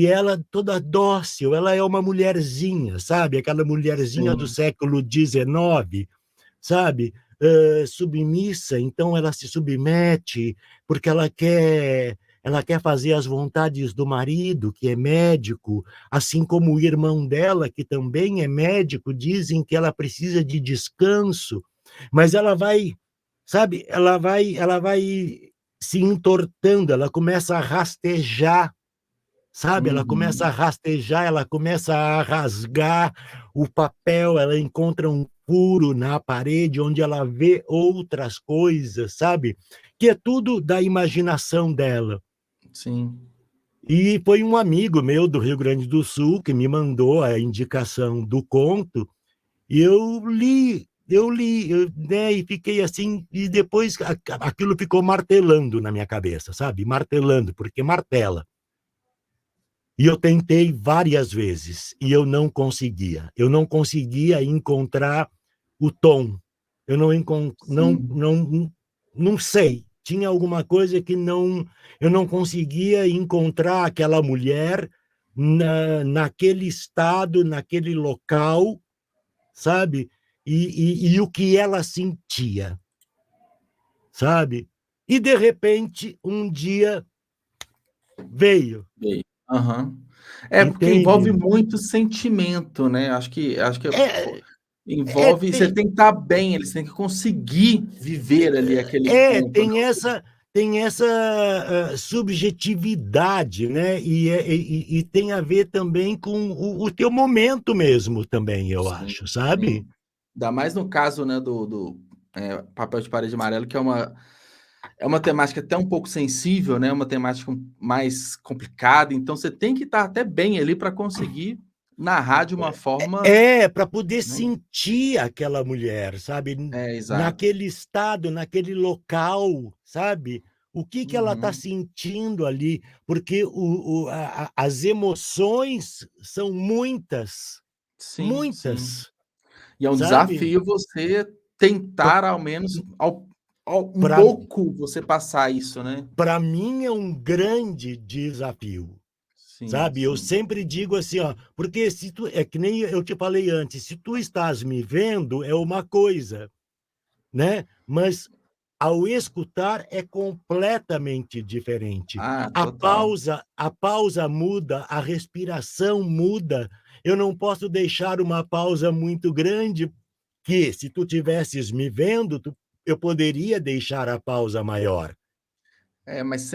ela toda dócil, ela é uma mulherzinha, sabe? Aquela mulherzinha do Sim. século XIX, sabe? Submissa, então ela se submete porque ela quer fazer as vontades do marido, que é médico, assim como o irmão dela, que também é médico, dizem que ela precisa de descanso, mas ela vai, sabe, ela vai se entortando, ela começa a rastejar, sabe? Ela começa a Uhum. rastejar, ela começa a rasgar o papel, ela encontra um furo na parede onde ela vê outras coisas, sabe? Que é tudo da imaginação dela. Sim. E foi um amigo meu do Rio Grande do Sul que me mandou a indicação do conto, e né, e fiquei assim, e depois aquilo ficou martelando na minha cabeça, sabe? Martelando, porque martela. E eu tentei várias vezes e eu não conseguia. Eu não conseguia encontrar o tom. Eu Sim. não sei. Tinha alguma coisa que eu não conseguia encontrar aquela mulher naquele estado, naquele local, sabe? E o que ela sentia, sabe? E, de repente, um dia veio, Bem, aham. É, porque envolve entende? muito sentimento, né, acho que É, é, envolve você tem, tem que estar bem, eles têm que conseguir viver ali aquele ponto, né. tem essa subjetividade, né? E tem a ver também com o teu momento mesmo também, eu Sim, acho, sabe? sim. Ainda mais no caso, né, do Papel de Parede Amarelo, que é uma temática até um pouco sensível, né, uma temática mais complicada, então você tem que estar até bem ali para conseguir narrar de uma forma, É, para poder né. sentir aquela mulher, sabe, É, exato. naquele estado, naquele local, sabe, o que que ela está Uhum. sentindo ali, porque as emoções são muitas, Sim, sim. muitas, E é um sabe, desafio você tentar ao menos um para pouco você passar isso, né. para mim é um grande desafio. Sim, Sabe, eu sim. sempre digo assim, ó, porque se tu é que nem eu te falei antes, se tu estás me vendo é uma coisa, né, mas ao escutar é completamente diferente. Ah, A total. pausa a pausa muda, a respiração muda. Eu não posso deixar uma pausa muito grande, que se tu tivesses me vendo, eu poderia deixar a pausa maior, Mas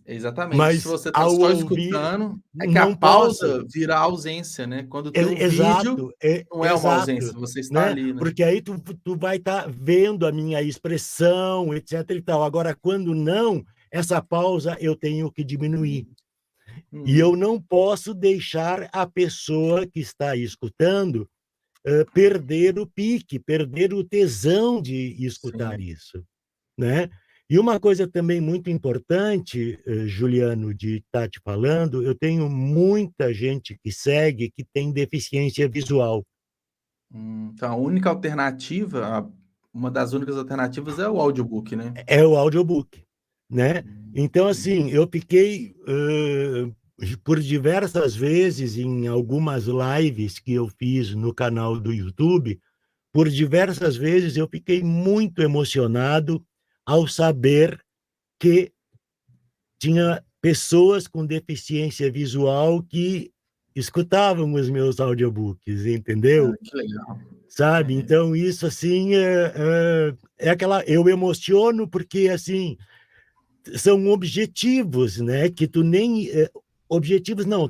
exatamente. Se mas você tá ao só ouvir escutando, é que a não posso. pausa vira a ausência, né. Quando tem o vídeo, Exato, não é uma exato, ausência, você está né, ali, né. porque aí tu vai estar vendo a minha expressão, etc e tal. Agora quando não, essa pausa eu tenho que diminuir. E eu Uhum. não posso deixar a pessoa que está escutando, perder o pique, perder o tesão de escutar Sim. isso, né. E uma coisa também muito importante, Juliano, de estar te falando, eu tenho muita gente que segue que tem deficiência visual. Então a única alternativa, uma das únicas alternativas é o audiobook, né. É o audiobook, né. Então, Entendi. assim, eu fiquei, por diversas vezes em algumas lives que eu fiz no canal do YouTube, por diversas vezes eu fiquei muito emocionado ao saber que tinha pessoas com deficiência visual que escutavam os meus audiobooks, Ah, entendeu? que legal. Sabe, É, então isso, assim, é aquela eu emociono porque, assim, são objetivos, né, que tu nem objetivos não,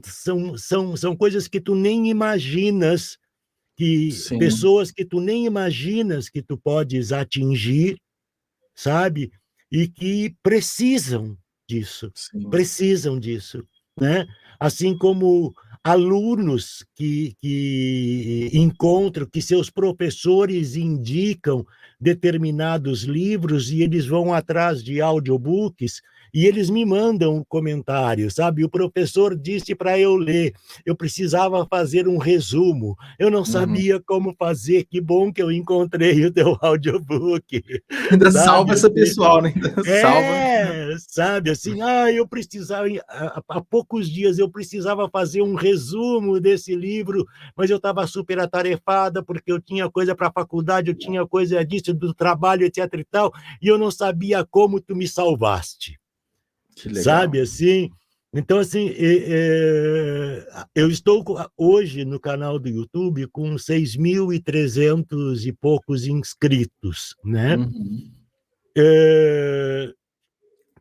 são coisas que tu nem imaginas, que sim, pessoas que tu nem imaginas que tu podes atingir, sabe, e que sim, precisam disso, né. Assim como alunos que encontram, que seus professores indicam determinados livros e eles vão atrás de audiobooks, e eles me mandam um comentário, sabe, o professor disse para eu ler, eu precisava fazer um resumo, eu não uhum. sabia como fazer, que bom que eu encontrei o teu audiobook, Ainda salva sabe, essa assim. pessoal, né, ainda salva. Sabe, assim, eu precisava há poucos dias eu precisava fazer um resumo desse livro, mas eu estava super atarefada, porque eu tinha coisa para a faculdade, eu tinha coisa disso, do trabalho, etc e tal, e eu não sabia como tu me salvaste, Que legal. sabe, assim. Então, assim, eu estou hoje no canal do YouTube com 6.300 e poucos inscritos, né. Uhum. Eh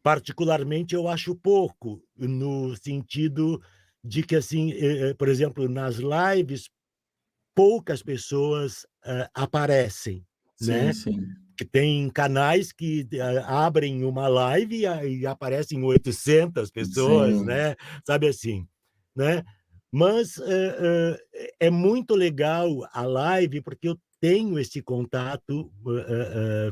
Particularmente, eu acho pouco, no sentido de que, assim, por exemplo, nas lives, poucas pessoas, aparecem, Sim, né. sim. Que tem canais que abrem uma live e aparecem 800 pessoas, Sim. né, sabe assim, né. Mas, é muito legal a live, porque eu tenho esse contato,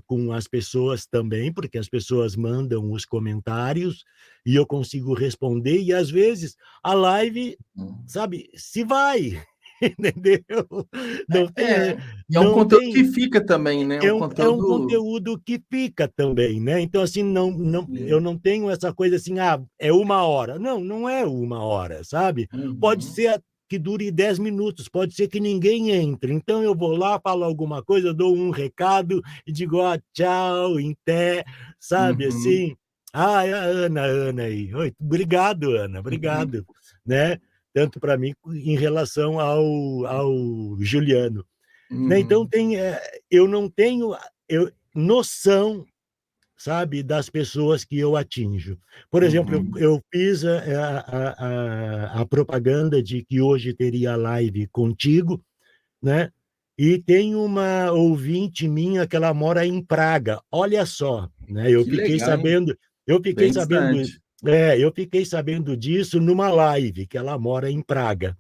com as pessoas também, porque as pessoas mandam os comentários e eu consigo responder e, às vezes, a live, Hum. sabe, se vai, entendeu. Não tem, É, e é um não conteúdo que tem fica também, né, um é um conteúdo. conteúdo que fica também, né, então, assim, eu Sim. não tenho essa coisa assim: "Ah, é uma hora", não, não é uma hora, sabe. Pode Uhum. ser que dure 10 minutos, pode ser que ninguém entre. Então eu vou lá, falo alguma coisa, dou um recado e digo, ó, tchau, em té, sabe, Uhum. assim. Ah, é a Ana aí. Oi, obrigado, Ana, obrigado, né? Tanto para mim em relação ao Juliano. Né? Então Uhum. eu não tenho noção, sabe, das pessoas que eu atinjo. Por exemplo, Uhum. eu fiz a propaganda de que hoje teria live contigo, né? E tem uma ouvinte minha que ela mora em Praga. Olha só, né? Que legal, hein? Eu fiquei Bem sabendo, distante. eu fiquei sabendo disso numa live que ela mora em Praga,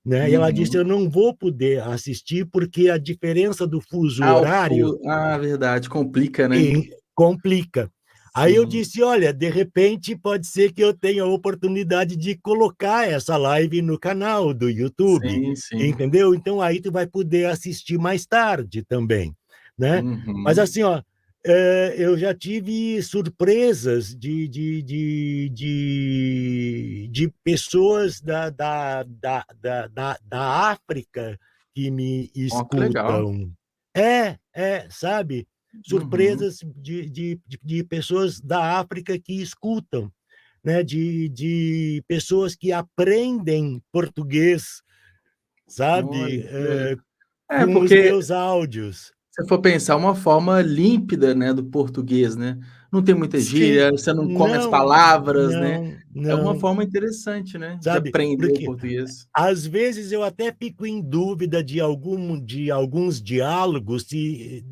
né? E ela disse: Uhum. eu não vou poder assistir porque a diferença do fuso horário Verdade, complica, né? e complica. Aí eu Sim, disse: olha, de repente pode ser que eu tenha a oportunidade de colocar essa live no canal do YouTube, sim, sim. entendeu? Então aí tu vai poder assistir mais tarde também, né? Mas Uhum. assim, ó, eu já tive surpresas de pessoas da África que me Ó, que legal. escutam. Sabe? Uhum. Surpresas de pessoas da África que escutam, né? De pessoas que aprendem português, Olha, sabe? que legal. É, Com os porque meus áudios. se for pensar, uma forma límpida, né, do português, né? Não tem muita Sim, gíria, você não come as não, palavras, né? não, É uma não, forma interessante, né, de sabe? aprender o Porque português. às vezes eu até fico em dúvida de alguns diálogos se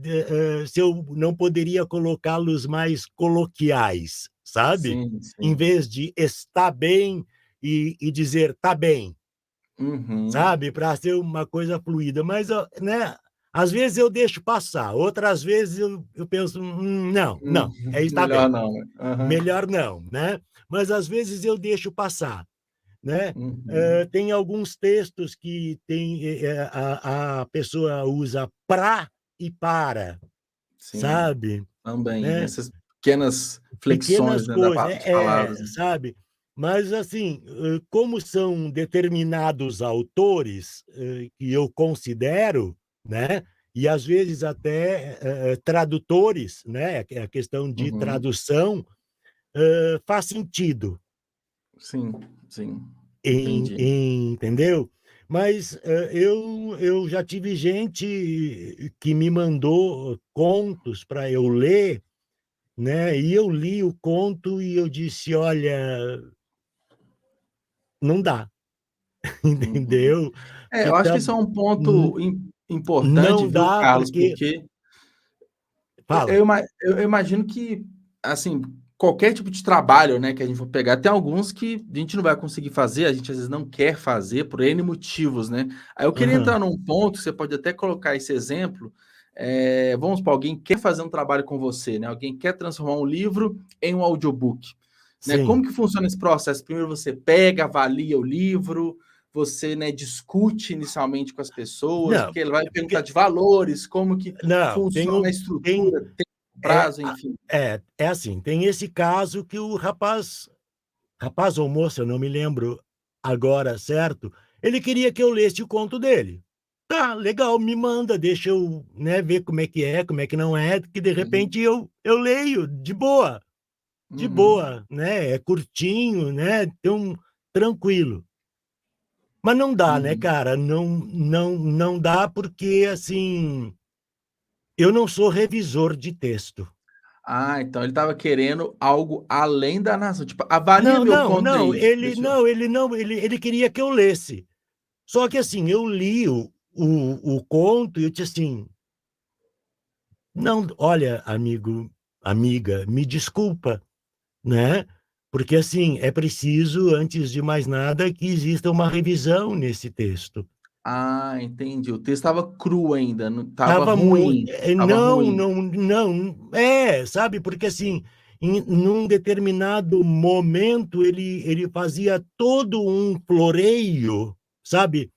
eu não poderia colocá-los mais coloquiais, sabe? Sim, Em sim. vez de "está bem" e dizer "tá bem", Uhum. sabe? Para ser uma coisa fluida. Mas, né, às vezes eu deixo passar, outras vezes eu penso: não, não, está Melhor bem, não, né? Aham. melhor não", né? Mas às vezes eu deixo passar, né? Uhum. Tem alguns textos que tem, a pessoa usa "pra" e "para", Sim, sabe, também. né, Essas pequenas pequenas flexões, né, da coisas pa das palavras, né. sabe. Mas, assim, como são determinados autores, que eu considero, né, e às vezes até, tradutores, né, a questão de Uhum. tradução, faz sentido. Sim, sim. Entendi. Entendeu? Mas, eu já tive gente que me mandou contos para eu ler, né, e eu li o conto e eu disse: "Olha, não dá", Uhum. entendeu? É, eu acho que Fica isso é um n ponto importante, não viu, dá Carlos, porque porque fala. eu imagino que, assim, qualquer tipo de trabalho, né, que a gente for pegar, tem alguns que a gente não vai conseguir fazer, a gente às vezes não quer fazer por N motivos, né. Aí eu queria Aham, entrar num ponto, você pode até colocar esse exemplo, vamos supor, alguém quer fazer um trabalho com você, né, alguém quer transformar um livro em um audiobook, né. Como sim. que funciona esse processo? Primeiro você pega, avalia o livro, você, né, discute inicialmente com as pessoas, Não, porque ele vai perguntar porque de valores, como que não, funciona a tem estrutura, tempo, prazo, enfim. é assim, tem esse caso que o rapaz ou moça, eu não me lembro agora certo, ele queria que eu lesse o conto dele. Tá, legal, me manda, deixa eu, né, ver como é que não é, que de Sim. repente eu leio de Uhum, boa, né, é curtinho, né, então tranquilo. Mas não dá, né, uhum. cara, não dá porque, assim, eu não sou revisor de texto. Ah, então ele estava querendo algo além da narração, tipo: "Avalia Não, meu não, conto não, aí, ele deixa eu". não, ele não, ele queria que eu lesse. Só que assim, eu li o conto e eu disse assim: "Não, olha, amiga, me desculpa, né, porque assim, é preciso, antes de mais nada, que exista uma revisão nesse texto". Ah, entendi, o texto estava cru ainda, não estava Estava muito ruim, estava não, ruim. não, sabe, porque assim, num determinado momento ele fazia todo um floreio, sabe,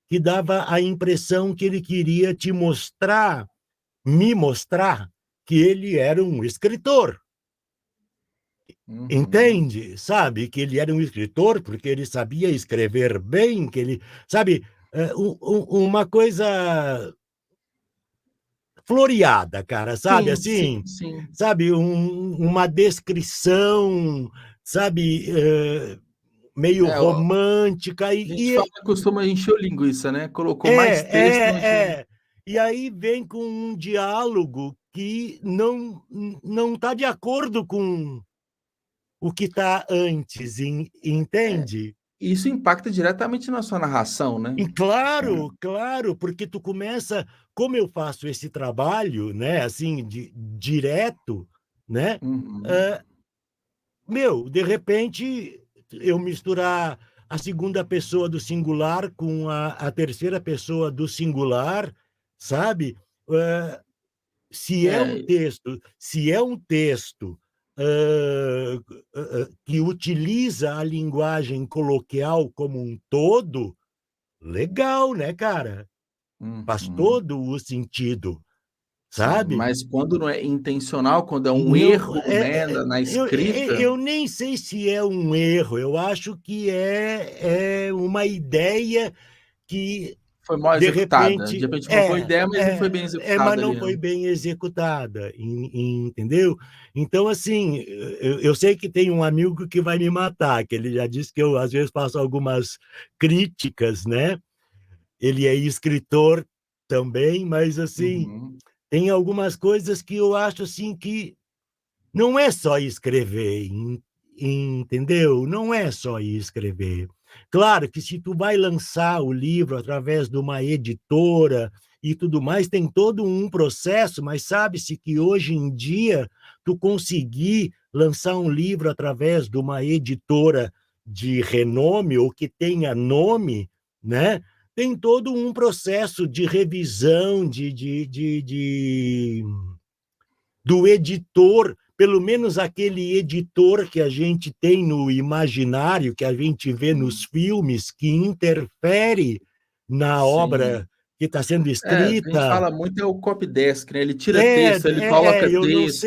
que dava a impressão que ele queria me mostrar que ele era um escritor. Uhum. Entende? Sabe? Que ele era um escritor porque ele sabia escrever bem, que ele, sabe, uma coisa floreada, cara, sabe? Sim, sim, Assim, sim. sabe? Uma descrição, sabe? Meio Ó, romântica a gente fala que costuma encher o linguiça, né, colocou mais texto, não encheu. e aí vem com um diálogo que não está de acordo com o que está antes, É, entende? isso impacta diretamente na sua narração, né. E claro, claro, porque tu começa, como eu faço esse trabalho, né, assim, direto, né, Uhum. hã, meu, de repente, eu misturar a segunda pessoa do singular com a terceira pessoa do singular, sabe, hã, É, se é um texto, que utiliza a linguagem coloquial como um todo, legal, né, cara? Faz uhum. todo o sentido, Sim, sabe? mas quando não é intencional, quando é um Não, erro, né, na escrita, eu nem sei se é um erro, eu acho que é uma ideia que, foi mal de executada. De repente, repente uma boa ideia, mas não foi bem mas executada não ali, né. foi bem executada, entendeu? Então, assim, eu sei que tem um amigo que vai me matar, que ele já disse que eu, às vezes, faço algumas críticas, né? Ele é escritor também, mas, assim, Uhum, tem algumas coisas que eu acho, assim, que não é só escrever, entendeu? Não é só escrever. Claro que se tu vai lançar o livro através de uma editora e tudo mais, tem todo um processo, mas sabe-se que hoje em dia tu conseguir lançar um livro através de uma editora de renome ou que tenha nome, né, tem todo um processo de revisão, do editor, pelo menos aquele editor que a gente tem no imaginário, que a gente vê nos sim. filmes, que interfere na Sim. obra que está sendo É, o que a gente escrita. fala muito é o copydesk, né, ele tira texto, ele coloca Eu texto,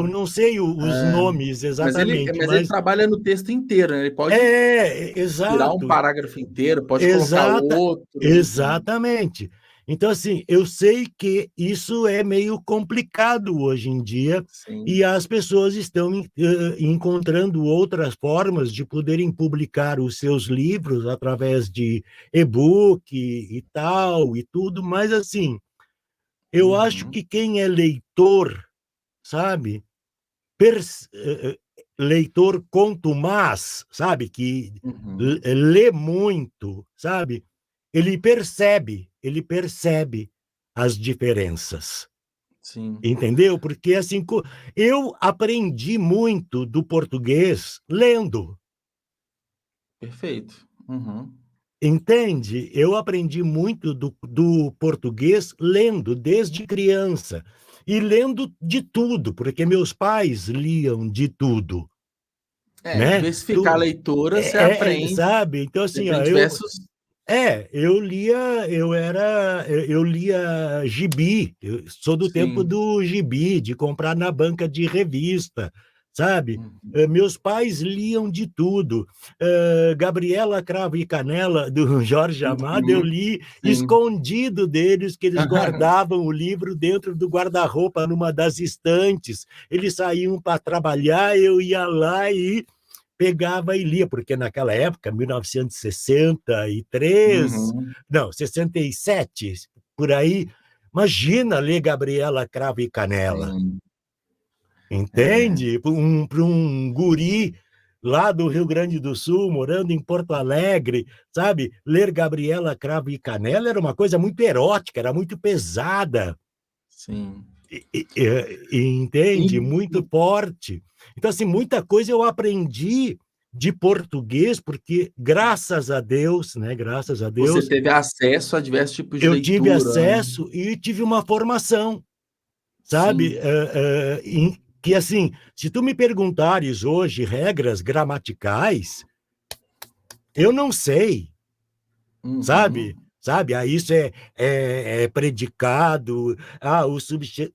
não sei os nomes exatamente, mas ele mas trabalha no texto inteiro, né, ele pode tirar um exato. parágrafo inteiro, pode colocar Exata outro, enfim. exatamente. Então, assim, eu sei que isso é meio complicado hoje em dia, Sim. e as pessoas estão encontrando outras formas de poderem publicar os seus livros através de e-book e tal, e tudo, mas, assim, eu acho Uhum, que quem é leitor, sabe, leitor contumaz, sabe, que uhum. lê muito, sabe, ele percebe as diferenças, Sim, entendeu? Porque, assim, eu aprendi muito do português lendo, perfeito. Uhum. entende? Eu aprendi muito do português lendo, desde criança, e lendo de tudo, porque meus pais liam de tudo. É, Né? diversificar a leitura, Sabe? Então, você assim, ó, aprende diversos. eu lia gibi, eu sou do tempo Sim. do gibi, de comprar na banca de revista, sabe? Uhum. Meus pais liam de tudo. Gabriela Cravo e Canela, do Jorge Amado, eu Uhum. li Sim. escondido deles, que eles guardavam o livro dentro do guarda-roupa, numa das estantes. Eles saíam para trabalhar, eu ia lá e pegava e lia, porque naquela época, 1963, Uhum. não, 67, por aí, imagina ler Gabriela Cravo e Canela, Sim. É, entende? Para um guri lá do Rio Grande do Sul, morando em Porto Alegre, sabe? Ler Gabriela Cravo e Canela era uma coisa muito erótica, era muito pesada, sim. entende? E Muito forte. Então, assim, muita coisa eu aprendi de português, porque, graças a Deus, né? Graças a você Deus, teve acesso a diversos tipos de eu tive leitura, né. acesso e tive uma formação, sabe? Sim. Que, assim, se tu me perguntares hoje regras gramaticais, eu não sei, Uhum. sabe? sabe? Aí isso é predicado, o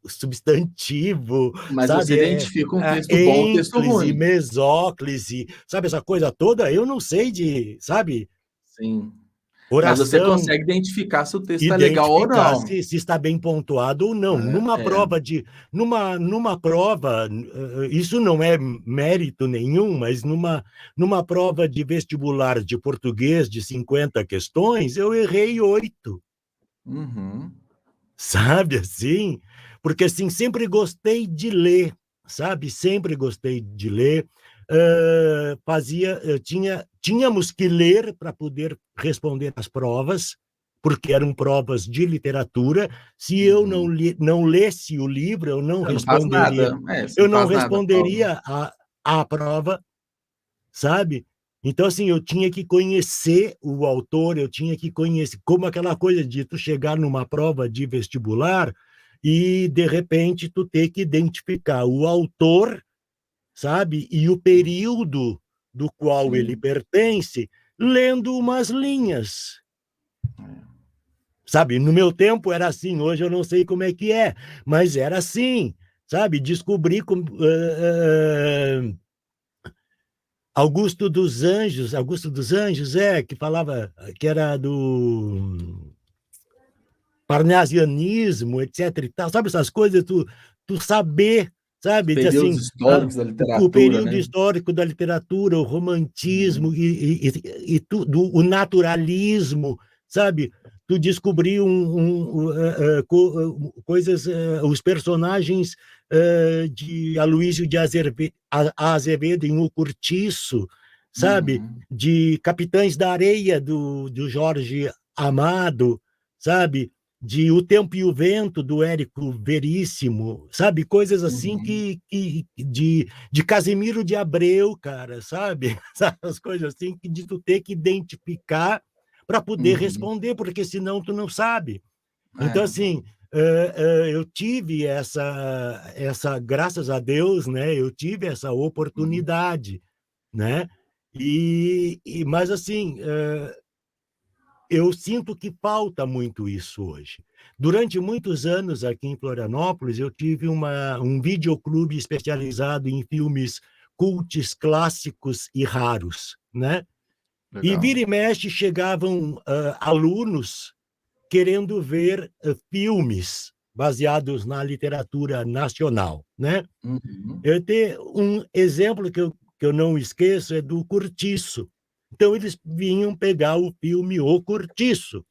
substantivo, Mas você sabe? identifica um texto bom, um texto ênclise, ruim. mesóclise, sabe essa coisa toda? Eu não sei sabe? Sim. Mas você Oração, consegue identificar se o texto é legal ou identificar não. se está bem pontuado ou não. É. Numa prova, isso não é mérito nenhum, mas numa prova de vestibular de português de 50 questões, eu errei 8, Uhum. sabe assim? Porque assim, sempre gostei de ler, sabe? Sempre gostei de ler. Tínhamos que ler para poder responder às provas, porque eram provas de literatura. Se eu Uhum. não lesse o livro, Você não faz nada. É, você eu não não faz nada, Paulo. responderia à prova, sabe? Então, assim, eu tinha que conhecer o autor, eu tinha que conhecer, como aquela coisa de tu chegar numa prova de vestibular e, de repente, tu ter que identificar o autor, sabe? E o período do qual ele Sim. pertence, lendo umas linhas, É. sabe? No meu tempo era assim, hoje eu não sei como é que é, mas era assim, sabe? Descobri como, Augusto dos Anjos, que falava que era do parnasianismo, etc. e tal, sabe essas coisas, tu saber, Os sabe, de períodos assim, históricos da o literatura, período né? histórico da literatura, o romantismo Uhum. e tudo, o naturalismo, sabe? Tu descobrir coisas, os personagens de Aloysio de Azevedo em O Curtiço, sabe? Uhum. De Capitães da Areia, do Jorge Amado, sabe? De O Tempo e o Vento, do Érico Veríssimo, sabe? Coisas assim Uhum. de Casimiro de Abreu, cara, sabe? As coisas assim que de tu ter que identificar para poder Uhum. responder, porque senão tu não sabe. Então, É. assim, eu tive graças a Deus, né? Eu tive essa Uhum. oportunidade, né? Mas, assim, eu sinto que falta muito isso hoje. Durante muitos anos aqui em Florianópolis, eu tive um videoclube especializado em filmes cults, clássicos e raros, né? E vira Legal. e mexe chegavam alunos querendo ver filmes baseados na literatura nacional, né? Uhum. Eu tenho um exemplo que eu não esqueço, é do Curtiço. Então, eles vinham pegar o filme O Curtiço.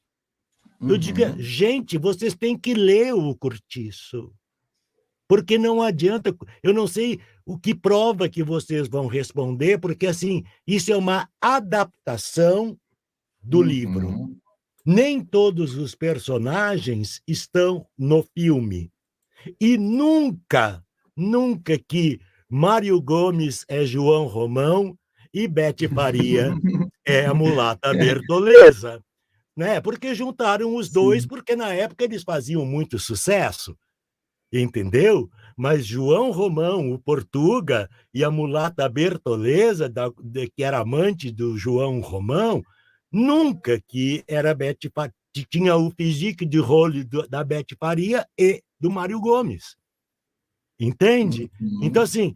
Eu digo, Uhum. gente, vocês têm que ler o Curtiço, porque não adianta, eu não sei o que prova que vocês vão responder, porque, assim, isso é uma adaptação do livro. Uhum. Nem todos os personagens estão no filme. E nunca que Mário Gomes é João Romão e Bete Faria é a mulata Bertoleza, né? Porque juntaram os dois, Sim. porque na época eles faziam muito sucesso, entendeu? Mas João Romão, o Portuga, e a mulata Bertoleza, que era amante do João Romão, nunca que era Bete tinha o physique de role da Bete Faria e do Mário Gomes. Entende? Então, Uhum. assim,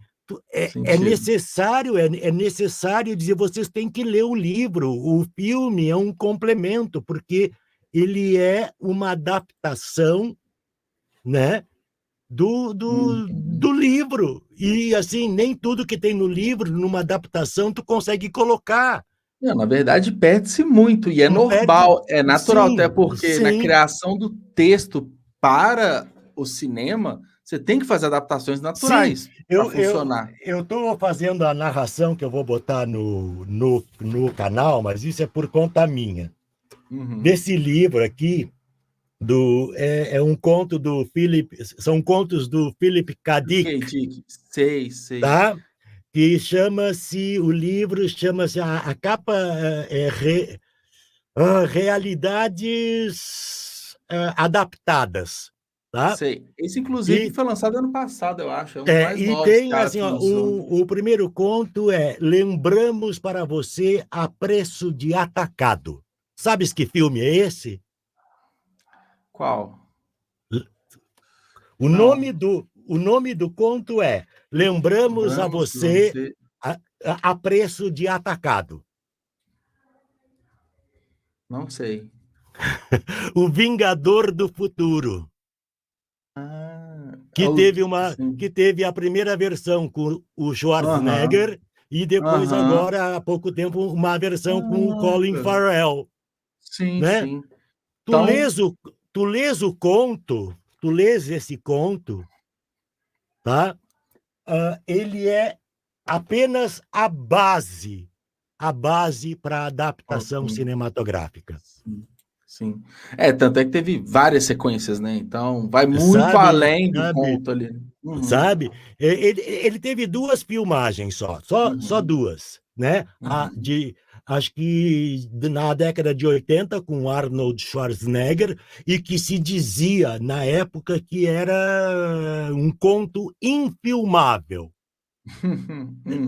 Sentido. é necessário dizer, vocês têm que ler o livro. O filme é um complemento, porque ele é uma adaptação, né, Uhum. do livro. E, assim, nem tudo que tem no livro, numa adaptação, tu consegue colocar. Não, na verdade, perde-se muito, e é Perde. normal, é natural, até Sim, porque na sim, criação do texto para o cinema, você tem que fazer adaptações sim. naturais para Eu funcionar. estou fazendo a narração que eu vou botar no canal, mas isso é por conta minha. Uhum. Desse livro aqui, é um conto do Philip, são contos do Philip K. Dick, Ok, Dick. Sei, sei. tá? Que o livro chama-se, a capa Realidades Adaptadas, tá? Sei. Esse, inclusive, E, foi lançado ano passado, eu acho. É um dos mais e novos que tem a assim, Atos ó, lançou. o primeiro conto é Lembramos para você a preço de atacado. Sabes que filme é esse? Qual? O Não. nome do conto é Lembramos a Lembramos você você. a preço de atacado. Não sei. O Vingador do Futuro, Ah, que sim. teve a primeira versão com o Aham, Schwarzenegger e depois, aham. agora, há pouco tempo, uma versão com o Ah, Colin cara. Farrell, Sim, né? sim. Tu Então, lês o, tu lês o conto, tu lês esse conto, tá? Ele é apenas a base para a adaptação ok. cinematográfica. Sim, sim. Tanto é que teve várias sequências, né? Então, vai muito Sabe, além do sabe, conto ali. Uhum, sabe? Ele teve duas filmagens só uhum, duas, né? uhum. Acho que na década de 80, com Arnold Schwarzenegger, e que se dizia, na época, que era um conto infilmável.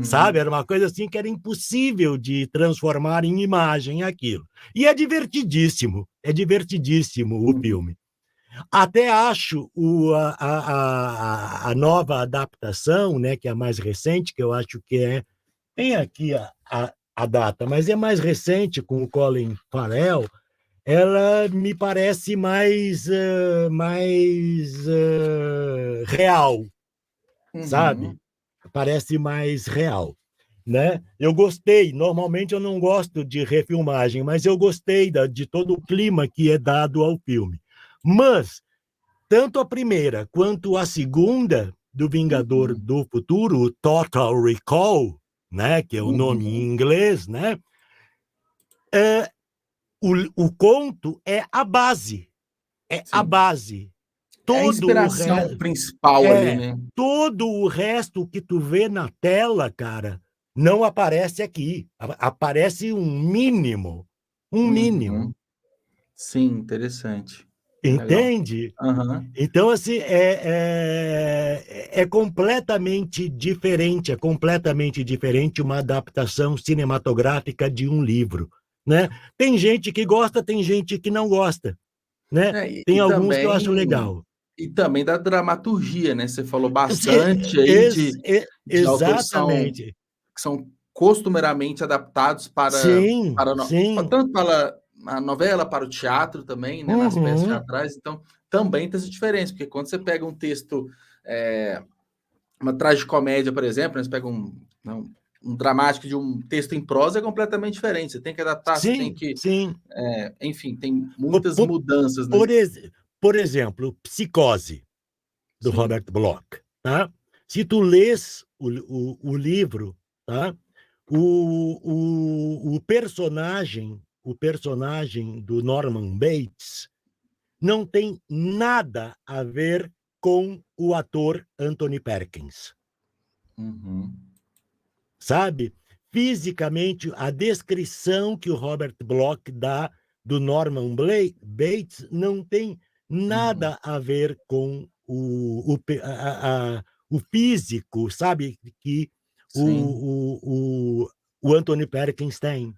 Sabe? Uhum, Era uma coisa assim que era impossível de transformar em imagem aquilo. E é divertidíssimo o uhum. filme. Até acho a nova adaptação, né, que é a mais recente, que eu acho que é. Tem aqui a data, mas é mais recente, com o Colin Farrell. Ela me parece mais real, sabe? Uhum. Parece mais real, né? Eu gostei. Normalmente eu não gosto de refilmagem, mas eu gostei de todo o clima que é dado ao filme. Mas tanto a primeira quanto a segunda do Vingador Uhum. do Futuro, o Total Recall, né, que é o nome em Uhum. inglês, né? É, o conto é a base, é a Sim. base. É a Todo o inspiração resto principal ali, é né? todo o resto que tu vê na tela, cara, não aparece aqui. Aparece um mínimo, Uhum. Sim, interessante. Legal. entende? Aham. Então, assim, é completamente diferente uma adaptação cinematográfica de um livro, né? Tem gente que gosta, tem gente que não gosta, né? É, e Tem e alguns que eu acho também legal. e também da dramaturgia, né, você falou Sim, bastante aí de autores exatamente. que são costumeiramente adaptados Sim, para no pa sim. tanto para a novela, para o teatro também, né, nas peças Uhum. teatrais, então também tem essa diferença, porque quando você pega um texto, uma tragicomédia, por exemplo, né, você pega um dramático de um texto em prosa, é completamente diferente, você tem que adaptar, você tem Sim, que, sim. enfim, tem Por, muitas por, mudanças, né. por, ex- por exemplo, Psicose, do Sim. Robert Bloch, tá? Se tu lês o livro, tá? O personagem do Norman Bates não tem nada a ver com o ator Anthony Perkins, Uhum. sabe? Fisicamente, a descrição que o Robert Bloch dá do Norman Bates não tem Uhum. nada a ver com o físico, sabe? Que Sim. o Anthony Perkins tem.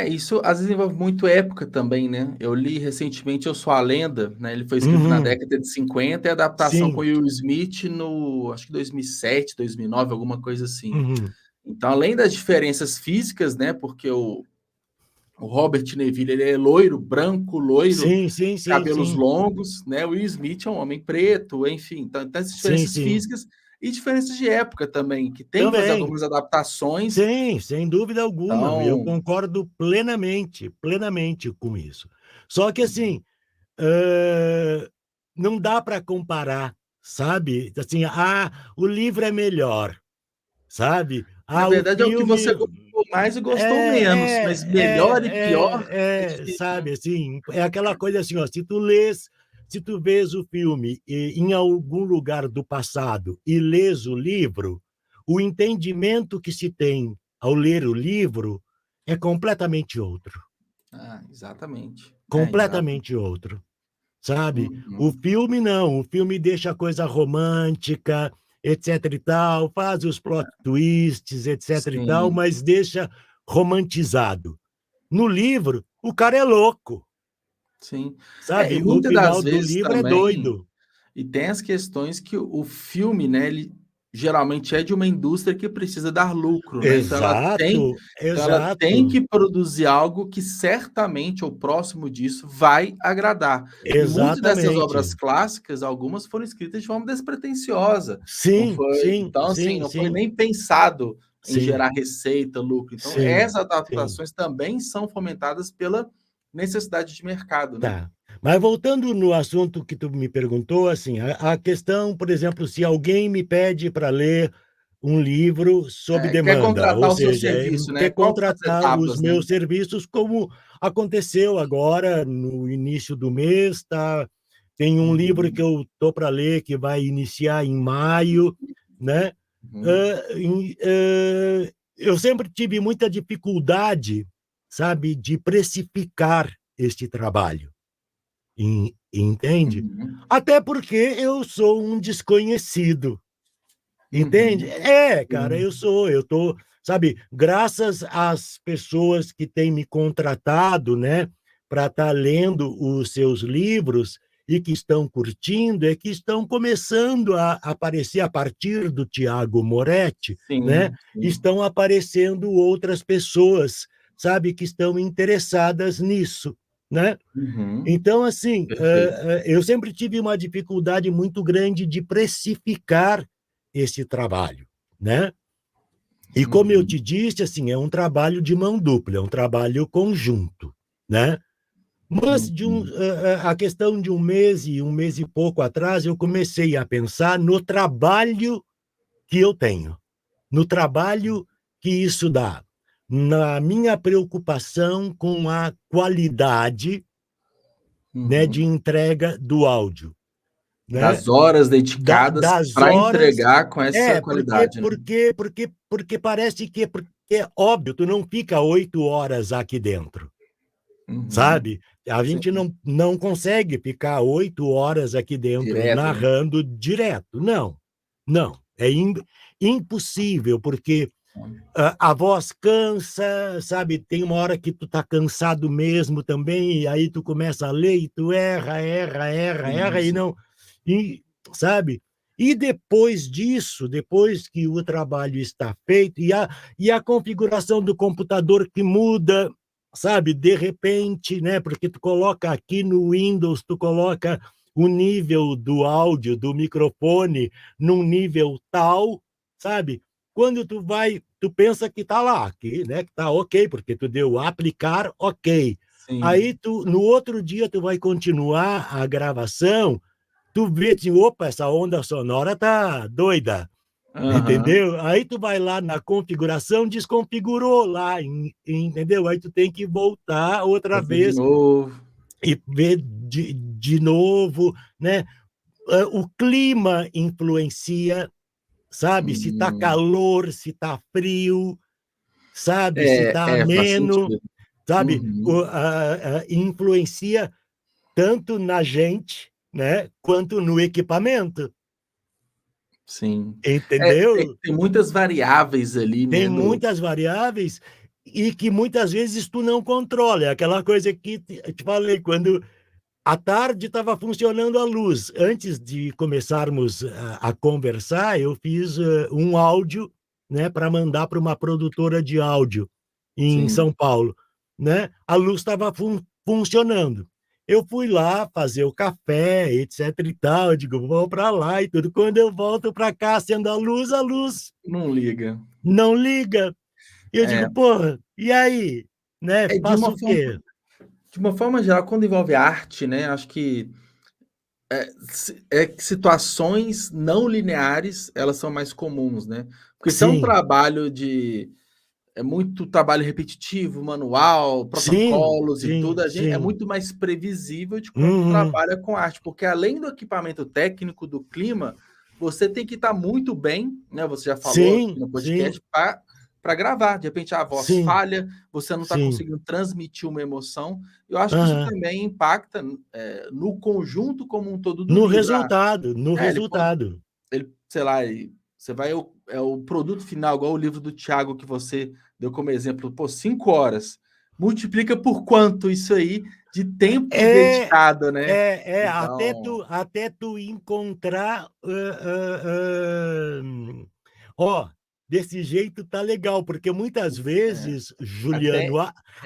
Isso às vezes envolve muito época também, né. Eu li recentemente Eu Sou a Lenda, né, ele foi escrito na Uhum, década de 50 e a adaptação com sim, Will Smith no acho que 2007, 2009, alguma coisa assim. uhum, Então, além das diferenças físicas, né, porque o Robert Neville ele é loiro, branco, loiro, sim, sim, sim, cabelos sim, longos, né, o Will Smith é um homem preto, enfim, então tem essas sim, diferenças sim. físicas e diferenças de época também, que tem que fazer Também, algumas adaptações, sim, sem dúvida alguma. Eu então concordo plenamente com isso. Só que uhum. assim, não dá para comparar, sabe? Assim, o livro é melhor, sabe? Na O verdade é o que você filme gostou mais e gostou menos, mas melhor e pior é difícil, né. sabe, assim, é aquela coisa assim, ó, se tu vês o filme em algum lugar do passado e lês o livro, o entendimento que se tem ao ler o livro é completamente outro, Exatamente. Exato. completamente outro, sabe? O Uhum. filme não, o filme deixa a coisa romântica, etc e tal, faz os plot twists, etc e tal, Sim. mas deixa romantizado. No livro, o cara é louco, Sim. E Sabe? O muitas das final do vezes livro é também, doido. e tem as questões que o filme, né, ele geralmente é de uma indústria que precisa dar lucro, né, Exato, então ela tem exato, que produzir algo que certamente, ou próximo disso, vai agradar. E muitas dessas obras exatamente. clássicas, algumas foram escritas de forma despretensiosa, não Sim, foi sim, então, assim, sim, não foi sim, nem pensado em sim, gerar receita, lucro, então sim, essas sim. adaptações também são fomentadas pela necessidade de mercado, né. Tá. Mas voltando no assunto que tu me perguntou, assim, a questão, por exemplo, se alguém me pede para ler um livro sob Quer demanda, ou contratar o seu seja, serviço, né, quer qual que são as contratar os etapas, né? meus serviços, como aconteceu agora no início do mês, tá? Tem um livro que Uhum, eu tô para ler que vai iniciar em maio, né? uhum, Eu sempre tive muita dificuldade, sabe, de precificar este trabalho. Entende? uhum, Até porque eu sou um desconhecido, entende? uhum, Cara, sim, eu tô, sabe, graças às pessoas que têm me contratado, né, para estar lendo os seus livros e que estão curtindo, é que estão começando a aparecer a partir do Tiago Moretti, né, sim, sim. estão aparecendo outras pessoas, sabe, que estão interessadas nisso, né? Uhum, Então, assim, perfeito. eu sempre tive uma dificuldade muito grande de precificar esse trabalho, né. E como eu Uhum, te disse, assim, é um trabalho de mão dupla, é um trabalho conjunto, né. Mas uhum, a questão de um mês e pouco atrás, eu comecei a pensar no trabalho que eu tenho, no trabalho que isso dá, na minha preocupação com a qualidade, né, de uhum. entrega do áudio, né, Das horas dedicadas das para horas. entregar com essa Porque qualidade, né. parece que porque é óbvio, tu não fica 8 horas aqui dentro, Uhum, sabe. A sim, gente não consegue ficar 8 horas aqui dentro direto, né. narrando direto, não, não, é impossível, porque a voz cansa, sabe, tem uma hora que tu tá cansado mesmo também, e aí tu começa a ler e tu erra, erra, erra, Sim, erra e sim. não e sabe. E depois disso, depois que o trabalho está feito e a configuração do computador que muda, sabe, de repente, né, porque tu coloca aqui no Windows, tu coloca o nível do áudio do microfone num nível tal, sabe, quando tu pensa que tá lá, que, né, que tá ok, porque tu deu aplicar, ok. Aí Sim. tu no outro dia tu vai continuar a gravação, tu vê assim: "Opa, essa onda sonora tá doida", Aham. entendeu? Aí tu vai lá na configuração, desconfigurou lá, entendeu? Aí tu tem que voltar outra Fazer de vez novo. e ver de novo, né. O clima influencia, sabe, se tá Hum. calor, se tá frio, sabe, se tá Faz ameno, sentido. sabe, Uhum. influencia tanto na gente, né, quanto no equipamento, Sim. Tem entendeu? tem muitas variáveis ali, Tem né, no muitas variáveis e que muitas vezes tu não controla, é aquela coisa que te falei, quando à tarde estava funcionando a luz. Antes de começarmos a conversar, eu fiz, um áudio, né, para mandar para uma produtora de áudio em sim. São Paulo, né. A luz estava funcionando. Eu fui lá fazer o café, etc e tal, eu digo: "Vou para lá e tudo". Quando eu volto para cá, acendo a luz Não liga. não liga. E eu É. digo: "Porra, e aí?", né, É, faço o quê? de uma forma geral, quando envolve arte, né, acho que, que situações não lineares, elas são mais comuns, né. Porque se é um Sim, trabalho muito trabalho repetitivo, manual, sim, protocolos e sim, tudo, a gen é sim. muito mais previsível de quando Uhum. trabalha com arte, porque além do equipamento técnico, do clima, você tem que estar muito bem, né, você já falou aqui Sim, no sim, podcast, para gravar. De repente a voz sim, falha, você não está sim. conseguindo transmitir uma emoção. Eu acho que isso Aham. também impacta, no conjunto como um todo do No livro. resultado, no Ele pode resultado. sei lá, você vai o produto final, igual o livro do Thiago que você deu como exemplo, pô, 5 horas. Multiplica por quanto isso aí, de tempo É, dedicado, né? Então, até tu encontrar, ó, desse jeito tá legal, porque muitas é, vezes, até Juliano,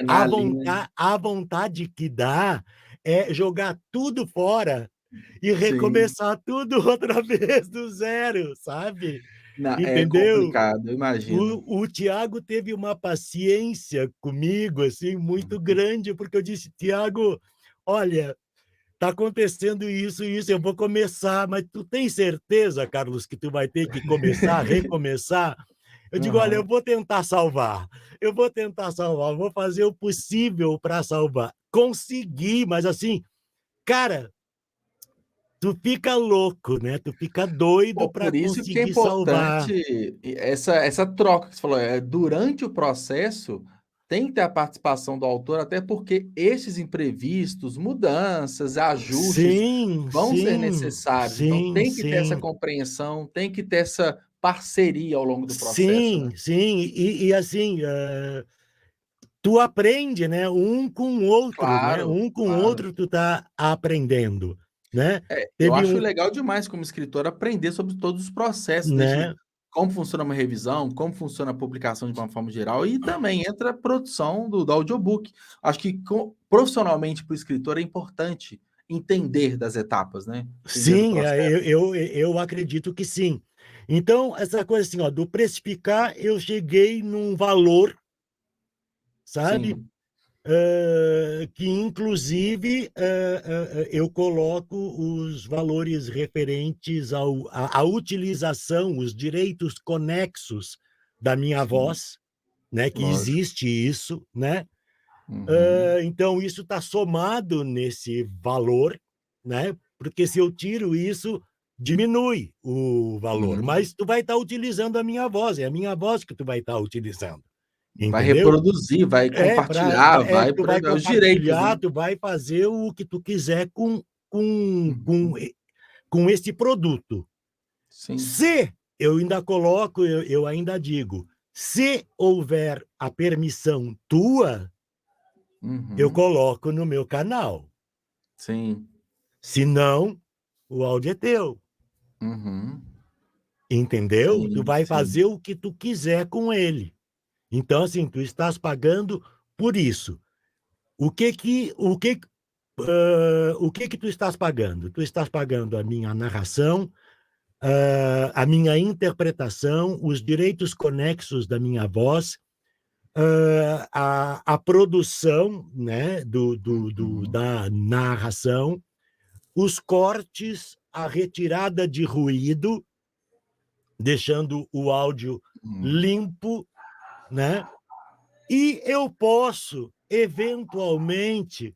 na linha. a vontade que dá é jogar tudo fora e Sim, recomeçar tudo outra vez do zero, sabe? é Entendeu? complicado, eu imagino. O Thiago teve uma paciência comigo, assim, muito grande, porque eu disse: "Thiago, olha, tá acontecendo isso e isso, eu vou começar, mas tu tem certeza, Carlos, que tu vai ter que começar, recomeçar?" Eu digo: "Olha, Aham. eu vou tentar salvar, vou fazer o possível para salvar". Consegui, mas assim, cara, tu fica louco, né, tu fica doido Pô, para por isso que é conseguir salvar. importante essa troca que você falou, durante o processo tem que ter a participação do autor, até porque esses imprevistos, mudanças, ajustes Sim, vão ser sim, necessários, então sim, tem que ter essa sim. compreensão, tem que ter essa parceria ao longo do processo, né. Sim, sim. E assim, tu aprende, né, um com o outro, né, Claro, um com o claro. outro tu tá aprendendo, né. Eu Teve acho um, legal demais como escritor aprender sobre todos os processos, desde né, como funciona uma revisão, como funciona a publicação de uma forma geral e também entra a produção do audiobook. Acho que profissionalmente para o escritor é importante entender das etapas, né, entender do sim, processo. eu acredito que sim. Então, essa coisa assim, ó, do precificar, eu cheguei num valor, sabe, Sim, que inclusive, eu coloco os valores referentes à utilização, os direitos conexos da minha sim, voz, né, que lógico. existe isso, né. Uhum, Então isso está somado nesse valor, né, porque se eu tiro isso, diminui o valor, sim. mas tu vai estar utilizando a minha voz, é a minha voz que tu vai estar utilizando, Vai entendeu? reproduzir, vai compartilhar, vai Tu por aí vai vai, os direitos, né. compartilhar, tu vai fazer o que tu quiser Uhum, com esse produto. sim. Se eu ainda coloco, eu ainda digo, se houver a permissão tua, eu Uhum, coloco no meu canal. sim. Se não, o áudio é teu, Uhum, entendeu? Tu sim, vai sim. fazer o que tu quiser com ele. Então, assim, tu estás pagando por isso. O que que tu estás pagando? Tu estás pagando a minha narração, a minha interpretação, os direitos conexos da minha voz, a produção, né, Uhum, da narração, os cortes, a retirada de ruído, deixando o áudio uhum. limpo, né? E eu posso, eventualmente,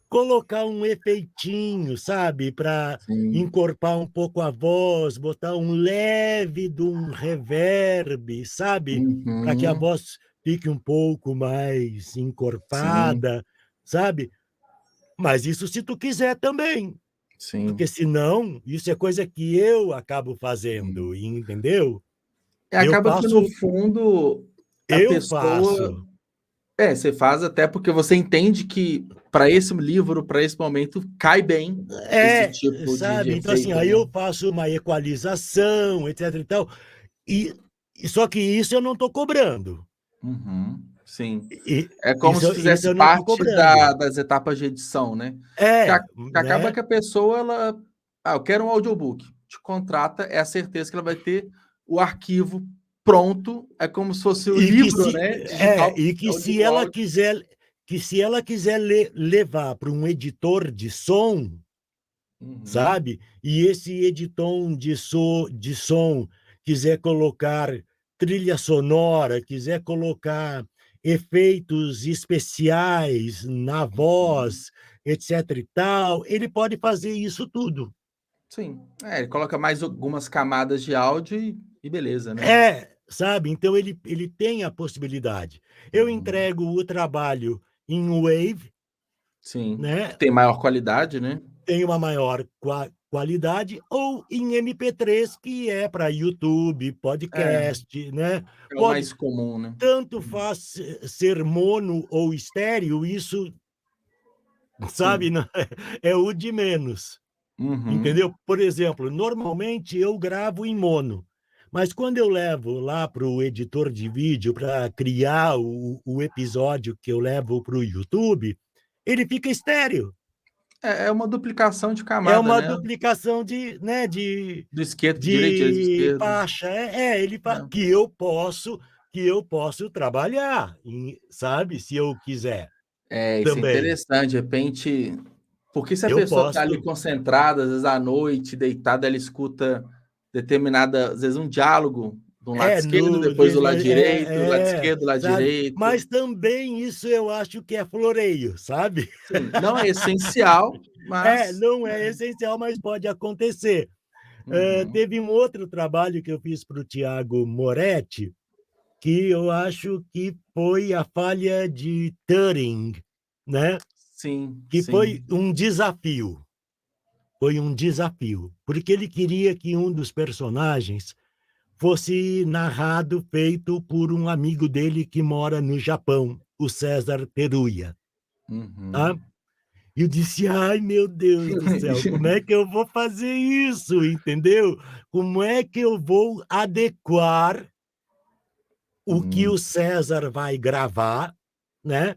colocar um efeitinho, sabe, para Sim. encorpar um pouco a voz, botar um leve de um reverb, sabe, para que a Uhum. voz fique um pouco mais Sim, encorpada, sabe. Mas isso se tu quiser também, porque sim, senão isso é coisa que eu acabo sim. fazendo, entendeu? Eu Acaba que no faço fundo a eu pessoa faço. você faz até porque você entende que para esse livro, para esse momento, cai bem esse É, tipo de sabe, então assim, efeito, aí né. eu faço uma equalização, etc e tal, e só que isso eu não estou cobrando, Uhum, sim. e É como se isso fizesse eu não estou parte cobrando. das etapas de edição, né. É, Que acaba né, que a pessoa ela: "Ah, eu quero um audiobook", te contrata, é a certeza que ela vai ter o arquivo pronto, é como se fosse o e que livro, se né, digital, e que se o ela áudio. quiser levar para um editor de som, Uhum, sabe, e esse editor de som quiser colocar trilha sonora, quiser colocar efeitos especiais na uhum. voz, etc e tal, ele pode fazer isso tudo. Sim. É, ele coloca mais algumas camadas de áudio e beleza, né. É, sabe, então ele tem a possibilidade. Eu Uhum. entrego o trabalho em Wave, Sim, que né, tem maior qualidade, né. tem uma maior qualidade, ou em MP3, que é para YouTube, É, podcast, né. é o Pode mais comum, né. tanto Uhum. faz ser mono ou estéreo, isso sabe? sim. Não, é o de menos, Uhum. entendeu? Por exemplo, normalmente eu gravo em mono, mas quando eu levo lá para o editor de vídeo para criar o episódio que eu levo para o YouTube, ele fica estéreo. É uma duplicação de É camada, uma né, duplicação de, né, do esquerdo para direito, direito para de esquerdo. faixa. Ele É. que eu posso trabalhar, sabe? Se eu quiser É, isso é também. interessante, de repente porque se a Eu pessoa está ali posso. concentrada, às vezes à noite, deitada, ela escuta determinada às vezes um diálogo de um lado É, esquerdo, depois do lado direito, lado esquerdo, lado sabe? direito. Mas também isso eu acho que é floreio, sabe? Sim, não é essencial, mas Não é essencial, mas pode acontecer. uhum, Teve um outro trabalho que eu fiz para o Tiago Moretti, que eu acho que foi a falha de Turing, né? sim, Que sim. foi um desafio. Foi um desafio, porque ele queria que um dos personagens fosse narrado, feito por um amigo dele que mora no Japão, o César Peruia, tá? Uhum. E eu disse: "Ai, meu Deus do céu, como é que eu vou fazer isso?", entendeu? Como é que eu vou adequar o que Hum, o César vai gravar, né?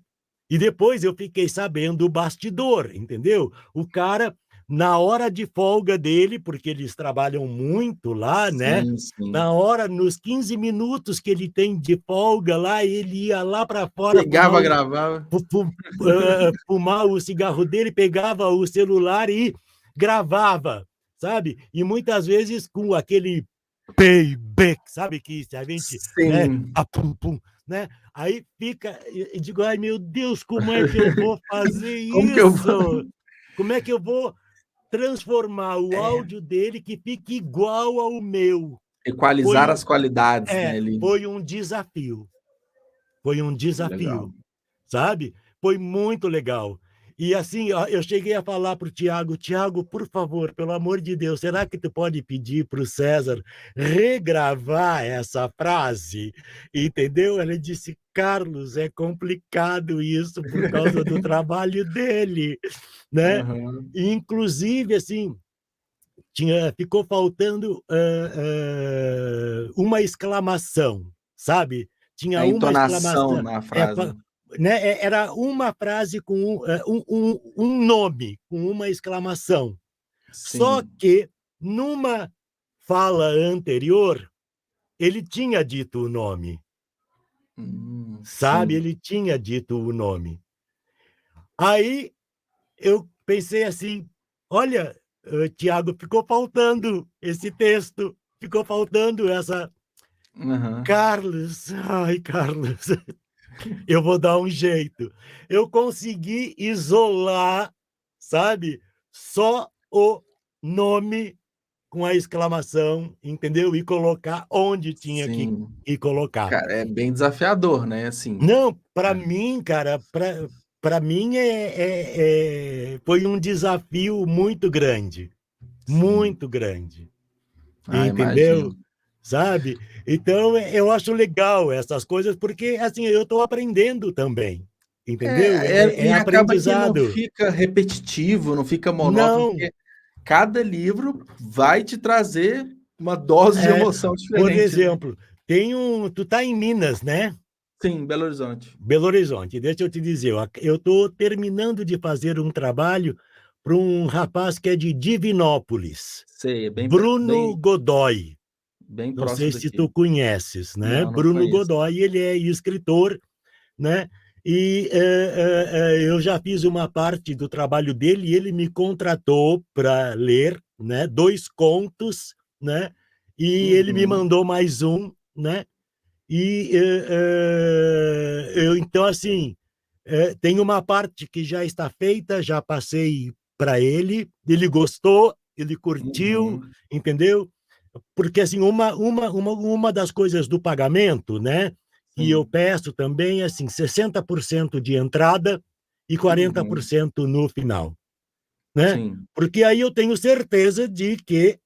E depois eu fiquei sabendo o bastidor, entendeu? O cara, na hora de folga dele, porque eles trabalham muito lá, né? sim, sim. Na hora, nos 15 minutos que ele tem de folga lá, ele ia lá para fora Pegava, gravava. fumar o cigarro dele, pegava o celular e gravava, sabe? E muitas vezes com aquele payback, sabe? Que se a gente, né? Sim. Pum, pum, né? Aí fica, e digo, ai meu Deus, como é que eu vou fazer Como que eu isso? Como é que eu vou transformar o é, áudio dele que fique igual ao meu? equalizar Foi, as qualidades, né, ali. foi um desafio. Foi um Legal. desafio, sabe? Foi muito legal. E assim, ó, eu cheguei a falar para o Tiago: Tiago, por favor, pelo amor de Deus, será que tu pode pedir para o César regravar essa frase? Entendeu? Ele disse: Carlos, é complicado isso por causa do trabalho dele, né? Aham. E, inclusive, assim, ficou faltando uma exclamação, sabe? Tinha A uma entonação exclamação, na frase. né? Era uma frase com um nome, com uma exclamação. Só Sim. que numa fala anterior, ele tinha dito o nome, sabe? Sim. Ele tinha dito o nome. Aí eu pensei assim: olha, Tiago, ficou faltando esse texto, ficou faltando essa. Aham. Carlos, ai, Carlos, eu vou dar um jeito. Eu consegui isolar, sabe? Só o nome com a exclamação, entendeu? E colocar onde tinha Sim. que colocar. Cara, é bem desafiador, né, assim. Não, para É. mim, cara, para mim foi um desafio muito grande. Sim. Muito grande, Ah, entendeu? imagino. Sabe? Então, eu acho legal essas coisas, porque, assim, eu estou aprendendo também, entendeu? É E acaba que não aprendizado. fica repetitivo, não fica monótono, Não, porque cada livro vai te trazer uma dose de é, emoção por diferente, né. exemplo, tu tá em Minas, né? Sim, Belo Horizonte. Belo Horizonte. Deixa eu te dizer, eu estou terminando de fazer um trabalho para um rapaz que é de Divinópolis, Sei, é Bruno Godoy. bem Não sei próximo se daqui. tu conheces, né? Não, não Bruno conheço. Godoy, ele é escritor, né? E eu já fiz uma parte do trabalho dele e ele me contratou para ler, né? 2 contos, né? E ele me Uhum. mandou mais um, né? E então assim, tem uma parte que já está feita, já passei para ele, ele gostou, ele curtiu, Uhum. entendeu? Porque assim, uma das coisas do pagamento, né, que eu Sim. peço também é assim, 60% de entrada e quarenta por Uhum. cento no final, né? Sim. Porque aí eu tenho certeza de que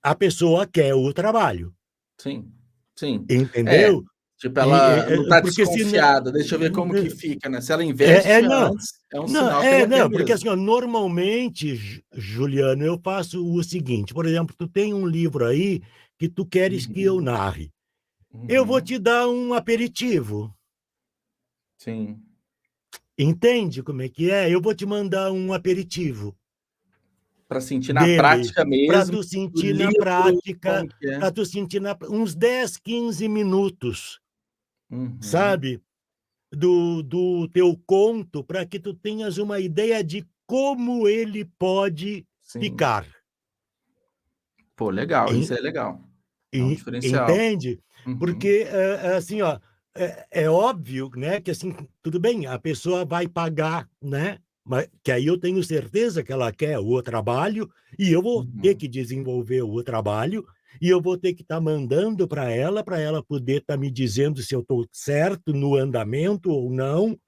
a pessoa quer o trabalho, Sim. Sim. É, entendeu? Tipo, ela não tá Porque se não, desconfiada, deixa eu ver como que fica, né? Se ela investe não, antes, é um sinal que ela quer não, porque mesmo. assim, ó, normalmente, Juliano, eu faço o seguinte, por exemplo, tu tem um livro aí que tu queres que eu Uhum, narre. Eu vou uhum, te dar um aperitivo. sim. Entende como é que é? Eu vou te mandar um aperitivo Para sentir na dele, prática para mesmo, tu do sentir na livro, prática, como que é. para tu sentir uns 10, 15 minutos, Uhum, sabe? Do teu conto, para que tu tenhas uma ideia de como ele pode sim. ficar. Pô, legal, isso En- é legal. É um diferencial. Entende? Uhum, Porque, assim, ó, é óbvio, né, que assim, tudo bem, a pessoa vai pagar, né? Mas, que aí eu tenho certeza que ela quer o trabalho, e eu vou ter uhum, que desenvolver o trabalho, e eu vou ter que estar mandando para ela poder estar me dizendo se eu estou certo no andamento ou não,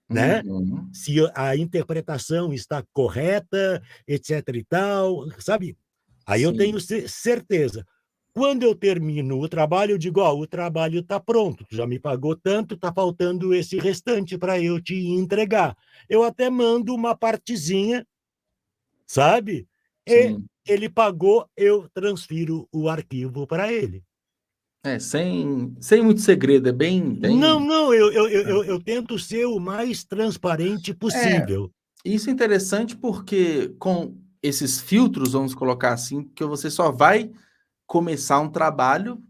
né? uhum, Se a interpretação está correta, etc e tal, sabe? Aí eu tenho sim. certeza. Quando eu termino o trabalho, eu digo, ó, o trabalho está pronto, tu já me pagou tanto, está faltando esse restante para eu te entregar. Eu até mando uma partezinha, sabe? E Sim. ele pagou, eu transfiro o arquivo para ele. É, sem muito segredo, é bem Não, bem não, eu tento ser o mais transparente é, possível. isso é interessante porque com esses filtros, vamos colocar assim, que você só vai começar um trabalho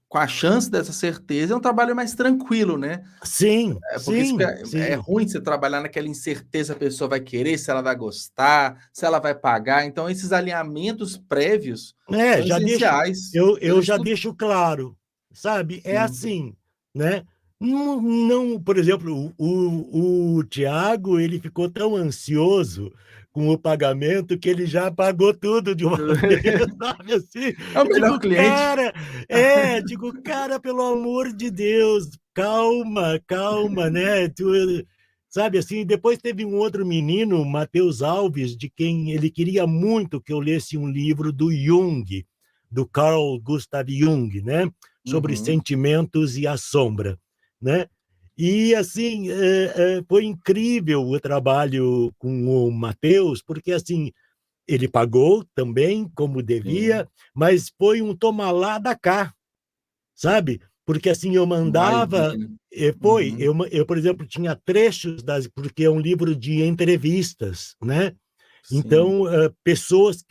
com a chance dessa certeza, é um trabalho mais tranquilo, né. Sim, É porque isso sim, é sim. ruim você trabalhar naquela incerteza, a pessoa vai querer, se ela vai gostar, se ela vai pagar, então esses alinhamentos prévios É, são já deixo, essenciais. Eu eu já estudo deixo claro, sabe? É sim. assim, né? Não, não, por exemplo, o Tiago, ele ficou tão ansioso com o pagamento que ele já pagou tudo de uma vez, sabe assim? É o Eu melhor digo, cliente. cara, digo, cara, pelo amor de Deus, calma, calma, né? Tu, sabe assim, depois teve um outro menino, Matheus Alves, de quem ele queria muito que eu lesse um livro do Jung, do Carl Gustav Jung, né? Sobre Uhum, sentimentos e a sombra, né? E assim, foi incrível o trabalho com o Matheus, porque assim, ele pagou também como devia, sim. mas foi um toma lá da cá, sabe? Porque assim eu Vai e mandava, vem. eu, Uhum, por exemplo, tinha trechos das, porque é um livro de entrevistas, né? sim. Então, pessoas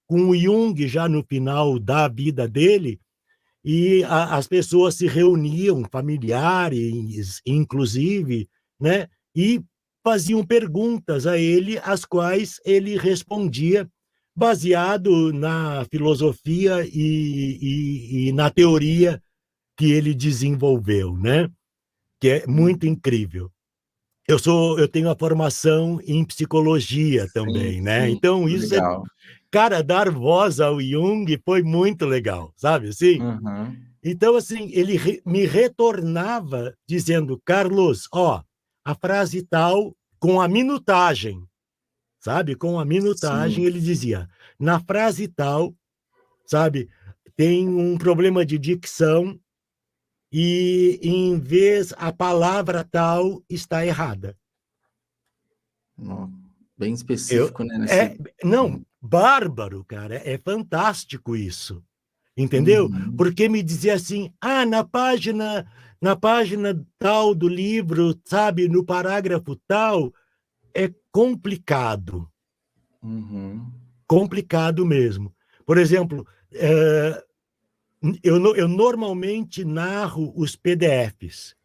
com o Jung já no final da vida dele, e as pessoas se reuniam, familiares, inclusive, né? E faziam perguntas a ele, as quais ele respondia baseado na filosofia e na teoria que ele desenvolveu, né? Que é muito Uhum. incrível. Eu tenho a formação em psicologia Sim, também, né? sim, Então isso é, legal. cara, dar voz ao Jung foi muito legal, sabe assim? Uhum, Então assim, ele me retornava dizendo, Carlos, ó, a frase tal com a minutagem, sabe? Com a minutagem sim. ele dizia, na frase tal, sabe? Tem um problema de dicção e em vez a palavra tal está errada. Ó, bem Eu, específico, né, é, nesse não, bárbaro, cara, é fantástico isso, entendeu? uhum, Porque me dizia assim, na página tal do livro, sabe, no parágrafo tal, é complicado, uhum. complicado mesmo. Por exemplo, eu normalmente narro os PDFs,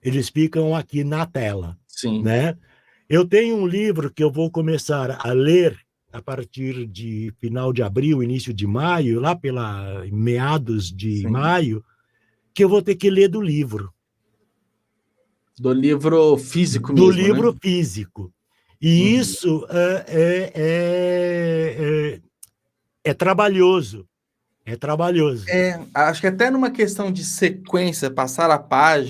eles ficam aqui na tela, Sim, né? Eu tenho um livro que eu vou começar a ler a partir de final de abril, início de maio, lá pela meados de sim. maio, que eu vou ter que ler do livro, Do livro físico do mesmo, né? livro físico. E Uhum. isso é trabalhoso, é trabalhoso. É, acho que até numa questão de sequência, passar a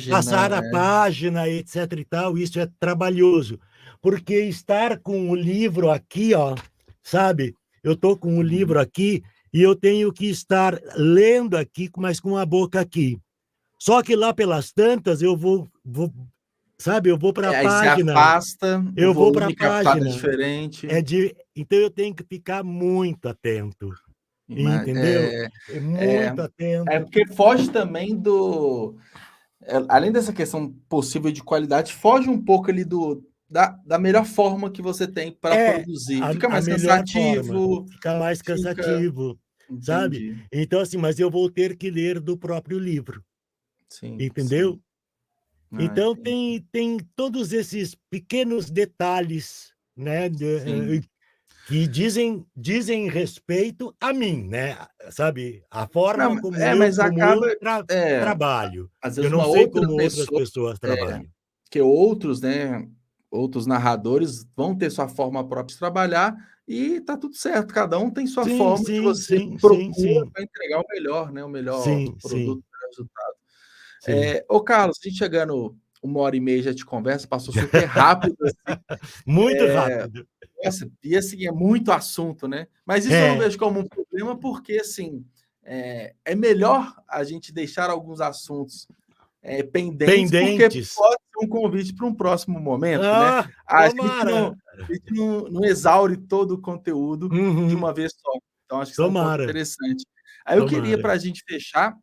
Passar página, a página, etc e tal, isso é trabalhoso. Porque estar com o livro aqui, ó, sabe? Eu estou com o uhum, livro aqui e eu tenho que estar lendo aqui, mas com a boca aqui. Só que lá pelas tantas sabe, eu vou para a Aí se página, afasta, o eu vou para a volume captado é página. diferente. Então eu tenho que ficar muito atento, Ima entendeu? É é muito é atento. porque foge também além dessa questão possível de qualidade, foge um pouco ali da melhor forma que você tem para É, produzir. a Fica a mais melhor forma, cansativo, fica mais fica cansativo, sabe. entendi. Então, assim, mas eu vou ter que ler do próprio livro, Sim, sim. entendeu? Ah, Então entendi. tem todos esses pequenos detalhes, né, Sim. que dizem respeito a mim, né, sabe, a forma Não, mas como acaba eu é, trabalho. às Eu vezes não uma sei outra como outras pessoa pessoas é, trabalham. que outros, né, outros narradores vão ter sua forma própria de trabalhar e tá tudo certo, cada um tem sua Sim, forma que sim, você sim, sim, procura sim. para entregar o melhor, né, o melhor Sim, produto, sim, o melhor resultado. sim. Ô Carlos, a gente chegando 1 hora e meia já de conversa, passou super rápido, assim. Muito rápido. Nossa, e assim, é muito assunto, né? Mas isso eu não É, vejo como um problema, porque assim, é melhor a gente deixar alguns assuntos pendentes, porque pendentes. pode ser um convite para um próximo momento, né? Ah, A tomara. gente não exaure todo o conteúdo de Uhum. uma vez só. Então, acho que isso é um ponto Tomara, interessante. Aí eu queria, tomara. para a gente fechar,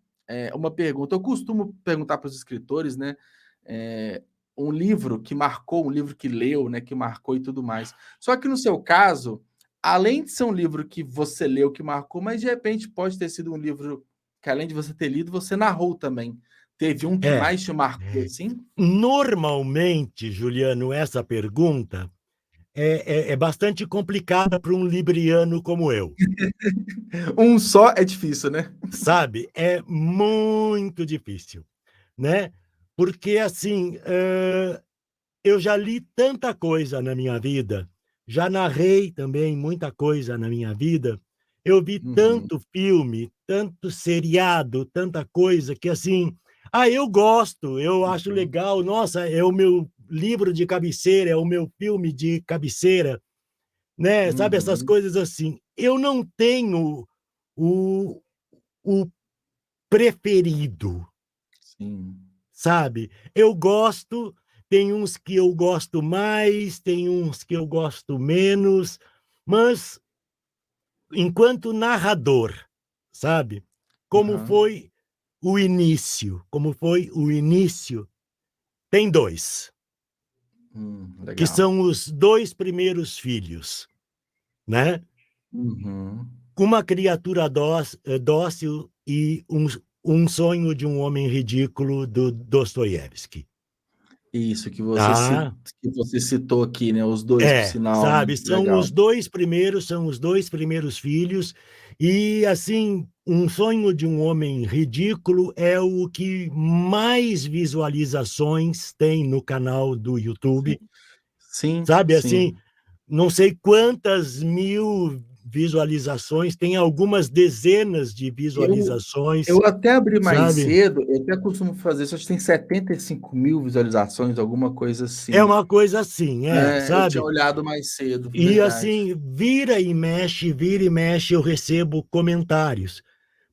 uma pergunta. Eu costumo perguntar para os escritores, né? é, um livro que marcou, um livro que leu, né? Que marcou e tudo mais. Só que no seu caso, além de ser um livro que você leu, que marcou, mas de repente pode ter sido um livro que, além de você ter lido, você narrou também. Teve um que É, mais te marcou, assim? normalmente, Juliano, essa pergunta é bastante complicada para um libriano como eu, Um só é difícil, né? sabe? É muito difícil, né? Porque, assim, eu já li tanta coisa na minha vida, já narrei também muita coisa na minha vida, eu vi Uhum, tanto filme, tanto seriado, tanta coisa que, assim, eu gosto, eu acho uhum, legal, nossa, é o meu livro de cabeceira, é o meu filme de cabeceira, né, sabe, essas uhum. coisas assim. Eu não tenho o o preferido, Sim. sabe. Eu gosto, tem uns que eu gosto mais, tem uns que eu gosto menos, mas enquanto narrador, sabe, Aham. como foi o início, tem 2 que Legal. são os 2 primeiros filhos, né. Uhum. Uma criatura dócil e um sonho de um homem ridículo, do Dostoiévski, Isso, tá. que você citou aqui, né? Os dois, por É, sinal, né? sabe, Legal. são os 2 primeiros filhos, e, assim, Um Sonho de um Homem Ridículo é o que mais visualizações tem no canal do Sim, YouTube, sim. sabe, assim, Sim. não sei quantas mil visualizações, tem algumas dezenas de Eu, visualizações, eu até abri mais sabe. cedo, eu até costumo fazer isso, acho que tem 75 mil visualizações, alguma coisa É assim. uma coisa assim, Eu tinha sabe. olhado mais cedo, E verdade. assim, vira e mexe, eu recebo comentários.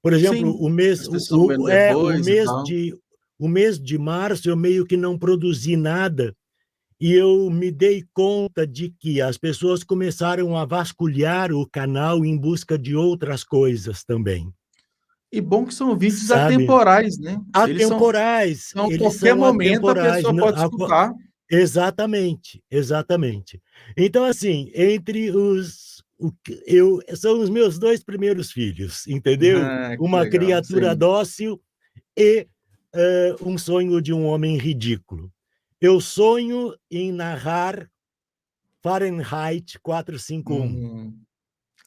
Por exemplo, Sim, as pessoas vendo o depois e tal. mês de março eu meio que não produzi nada, e eu me dei conta de que as pessoas começaram a vasculhar o canal em busca de outras coisas também, E bom que são vídeos sabe. atemporais, né? Eles são Atemporais, então, a eles qualquer são momento a atemporais, pessoa não pode a qua escutar. exatamente, exatamente. Então, assim, entre os o que eu são os meus 2 primeiros filhos, entendeu? Ah, que Uma legal, criatura sim. dócil e, Um Sonho de um Homem Ridículo. Eu sonho em narrar Fahrenheit 451,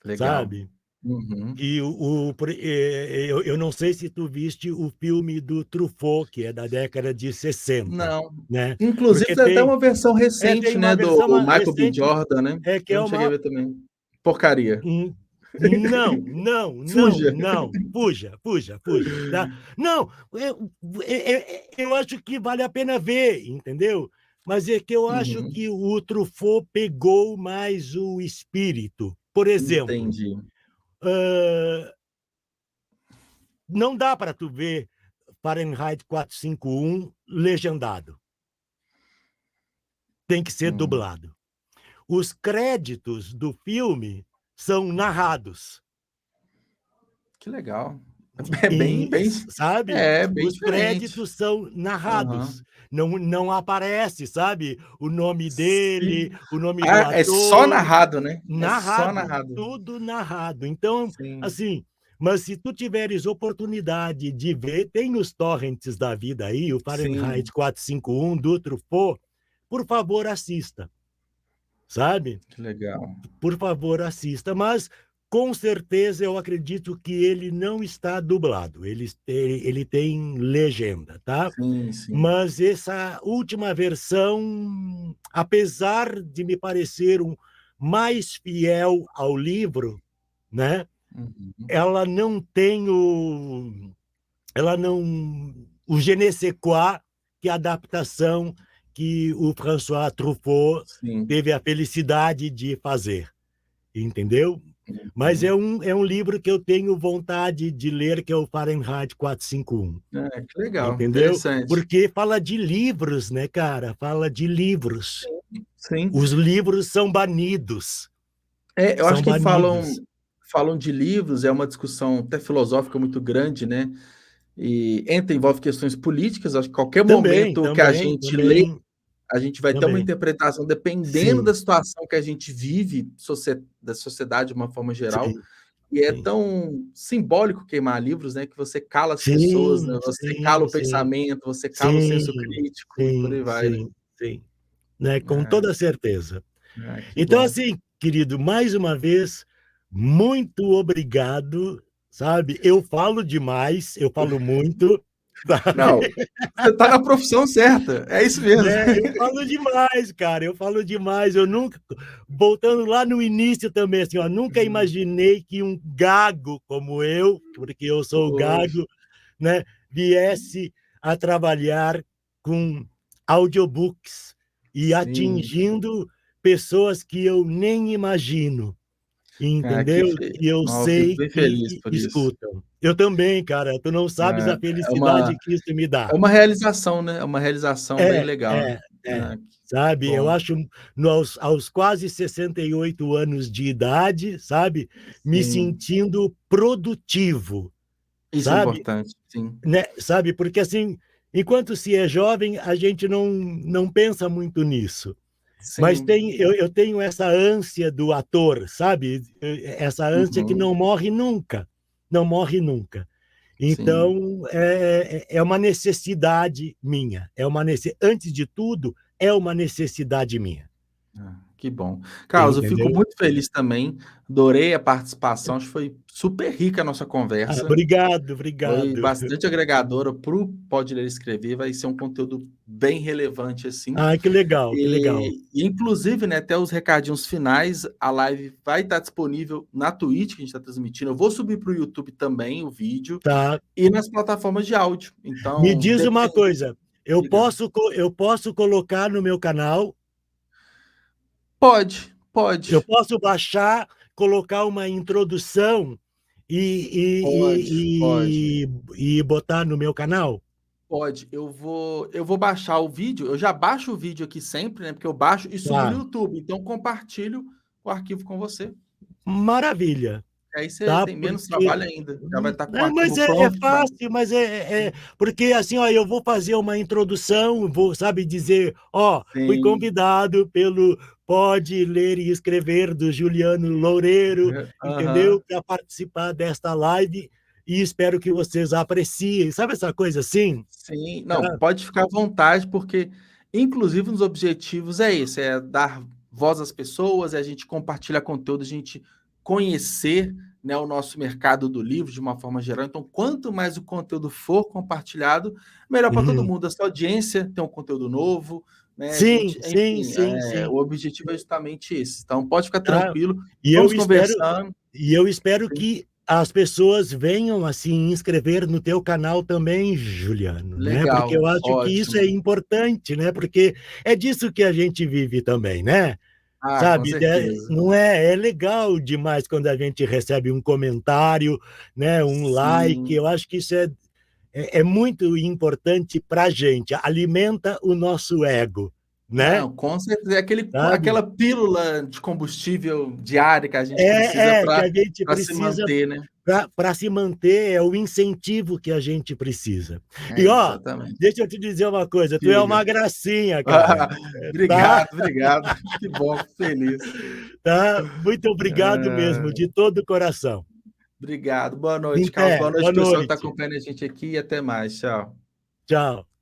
Legal. sabe? Uhum. E eu não sei se tu viste o filme do Truffaut, que é da década de 60, Não. né, Inclusive porque tem até uma versão tem recente, uma né, do versão Michael B. recente, Jordan, né, que eu é não cheguei a uma ver também. Porcaria. não, não, não, Fuja. não, fuja, fuja, fuja, tá. Não, eu acho que vale a pena ver, entendeu. Mas é que eu acho Uhum. que o Truffaut pegou mais o espírito. Por exemplo, Entendi. hã, não dá para tu ver Fahrenheit 451 legendado. Tem que ser dublado. Os créditos do filme são narrados. Que legal. É bem, sabe? bem Os diferente. créditos são narrados. Uhum. Não aparece, sabe? O nome dele, Sim. o nome do É só ator. narrado, né? É só Narrado, narrado. tudo narrado. Então, Sim. assim, mas se tu tiveres oportunidade de ver, tem os torrents da vida aí, o Fahrenheit Sim. 451 do Truffaut, por favor, assista, sabe? Que legal. Por favor, assista, mas com certeza eu acredito que ele não está dublado, ele tem legenda, tá? Sim, sim. Mas essa última versão, apesar de me parecer mais fiel ao livro, né? Uhum. Ela não tem o je ne sais quoi, que a adaptação que o François Truffaut Sim. teve a felicidade de fazer, entendeu? Mas é Uhum. um livro que eu tenho vontade de ler, que é o Fahrenheit 451. Que legal, Entendeu? interessante. Porque fala de livros, né, cara? Fala de livros. Sim. Os livros são banidos. Eu acho São que banidos. falam de livros, é uma discussão até filosófica muito grande, né? E envolve questões políticas, acho que qualquer Também, momento que a também, gente lê, também, a gente vai ter uma também. interpretação dependendo Sim, da situação que a gente vive, da sociedade de uma forma geral. sim, E é sim. tão simbólico queimar livros, né, que você cala as pessoas, né, Sim, você cala sim, o sim. pensamento, você cala o senso Sim, crítico e por aí sim, vai, né. sim, sim. Né, com Ah, toda certeza. que Então, bom. assim, querido, mais uma vez, muito obrigado, sabe? Eu falo demais, eu falo muito, sabe? Não, você está na profissão certa, é isso mesmo. Né? Eu falo demais, cara, eu falo demais. Eu nunca, voltando lá no início também, assim, ó, nunca imaginei que um gago como eu, porque eu sou Poxa, gago, né, viesse a trabalhar com audiobooks e sim. atingindo pessoas que eu nem imagino, entendeu? Que eu Não, eu fico sei bem que feliz por isso. escutam. Eu também, cara, tu não sabes a É felicidade que isso me é dá. uma realização, né, é uma realização bem É, legal. é, é. Ah, que Sabe, eu bom. acho aos quase 68 anos de idade, sabe, me Sim, sentindo produtivo, isso é sabe, importante, sim. né, sabe, porque assim, enquanto se é jovem, a gente não pensa muito nisso, mas Sim. eu tenho essa ânsia do ator, sabe, essa ânsia que Uhum. não morre nunca, não morre nunca. Sim. Então, é uma necessidade minha, antes de tudo, é uma necessidade minha, Que bom. Carlos, eu fico entendeu? muito feliz também, adorei a participação, acho que foi super rica a nossa Ah, conversa, obrigado, foi obrigado. bastante agregadora para o Pode Ler e Escrever, vai ser um conteúdo bem relevante, assim. Ah, que legal, que legal. E inclusive, né, até os recadinhos finais, a live vai estar disponível na Twitch, que a gente está transmitindo, eu vou subir para o YouTube também o vídeo, Tá. e nas plataformas de áudio, Me então diz uma depende. coisa, Diga. eu posso colocar no meu canal, Pode, eu pode, posso baixar, colocar uma introdução pode, pode. e botar no meu canal? Pode, eu vou baixar o vídeo, eu já baixo o vídeo aqui sempre, né, porque eu baixo e subo no Tá. YouTube, então compartilho o arquivo com você, Maravilha. aí você Tá? tem menos Porque trabalho ainda, já vai estar com o mas arquivo é pronto pra fácil, mas porque assim, ó, eu vou fazer uma introdução, vou, sabe, dizer, ó, fui sim, convidado pelo Pode Ler e Escrever do Juliano Loureiro, entendeu? aham, Para participar desta live e espero que vocês apreciem. Sabe essa coisa assim? sim. Não, Tá? pode ficar à vontade, porque inclusive um dos objetivos é esse, é dar voz às pessoas, é a gente compartilhar conteúdo, a gente conhecer, né, o nosso mercado do livro de uma forma geral. Então, quanto mais o conteúdo for compartilhado, melhor para todo Uhum. mundo. Essa audiência tem um conteúdo novo, né? A Sim, gente, sim, enfim, sim, sim. o objetivo é justamente esse. Então, pode ficar Tá? tranquilo, E eu vamos espero conversando. E eu espero Sim. que as pessoas venham, assim, inscrever no teu canal também, Juliano, né, porque Legal, eu acho que isso é ótimo. importante, né, porque é disso que a gente vive também, né, Com sabe, certeza. não é legal demais quando a gente recebe um comentário, né, um like, Sim, eu acho que isso é muito importante para a gente, alimenta o nosso ego, né? Não, com certeza. É Sabe? aquela pílula de combustível diária que a gente precisa Que a gente para se precisa manter, né? para se manter, é o incentivo que a gente precisa. É, E, ó, exatamente. deixa eu te dizer uma coisa, tu é Diga. uma gracinha, cara, tá? Obrigado, obrigado. Que bom, fico feliz. Tá? Muito obrigado mesmo, Ah, de todo o coração. obrigado. Boa noite, Carlos. Até, Boa noite, boa pessoal que está noite. acompanhando a gente aqui e até mais. Tchau. Tchau.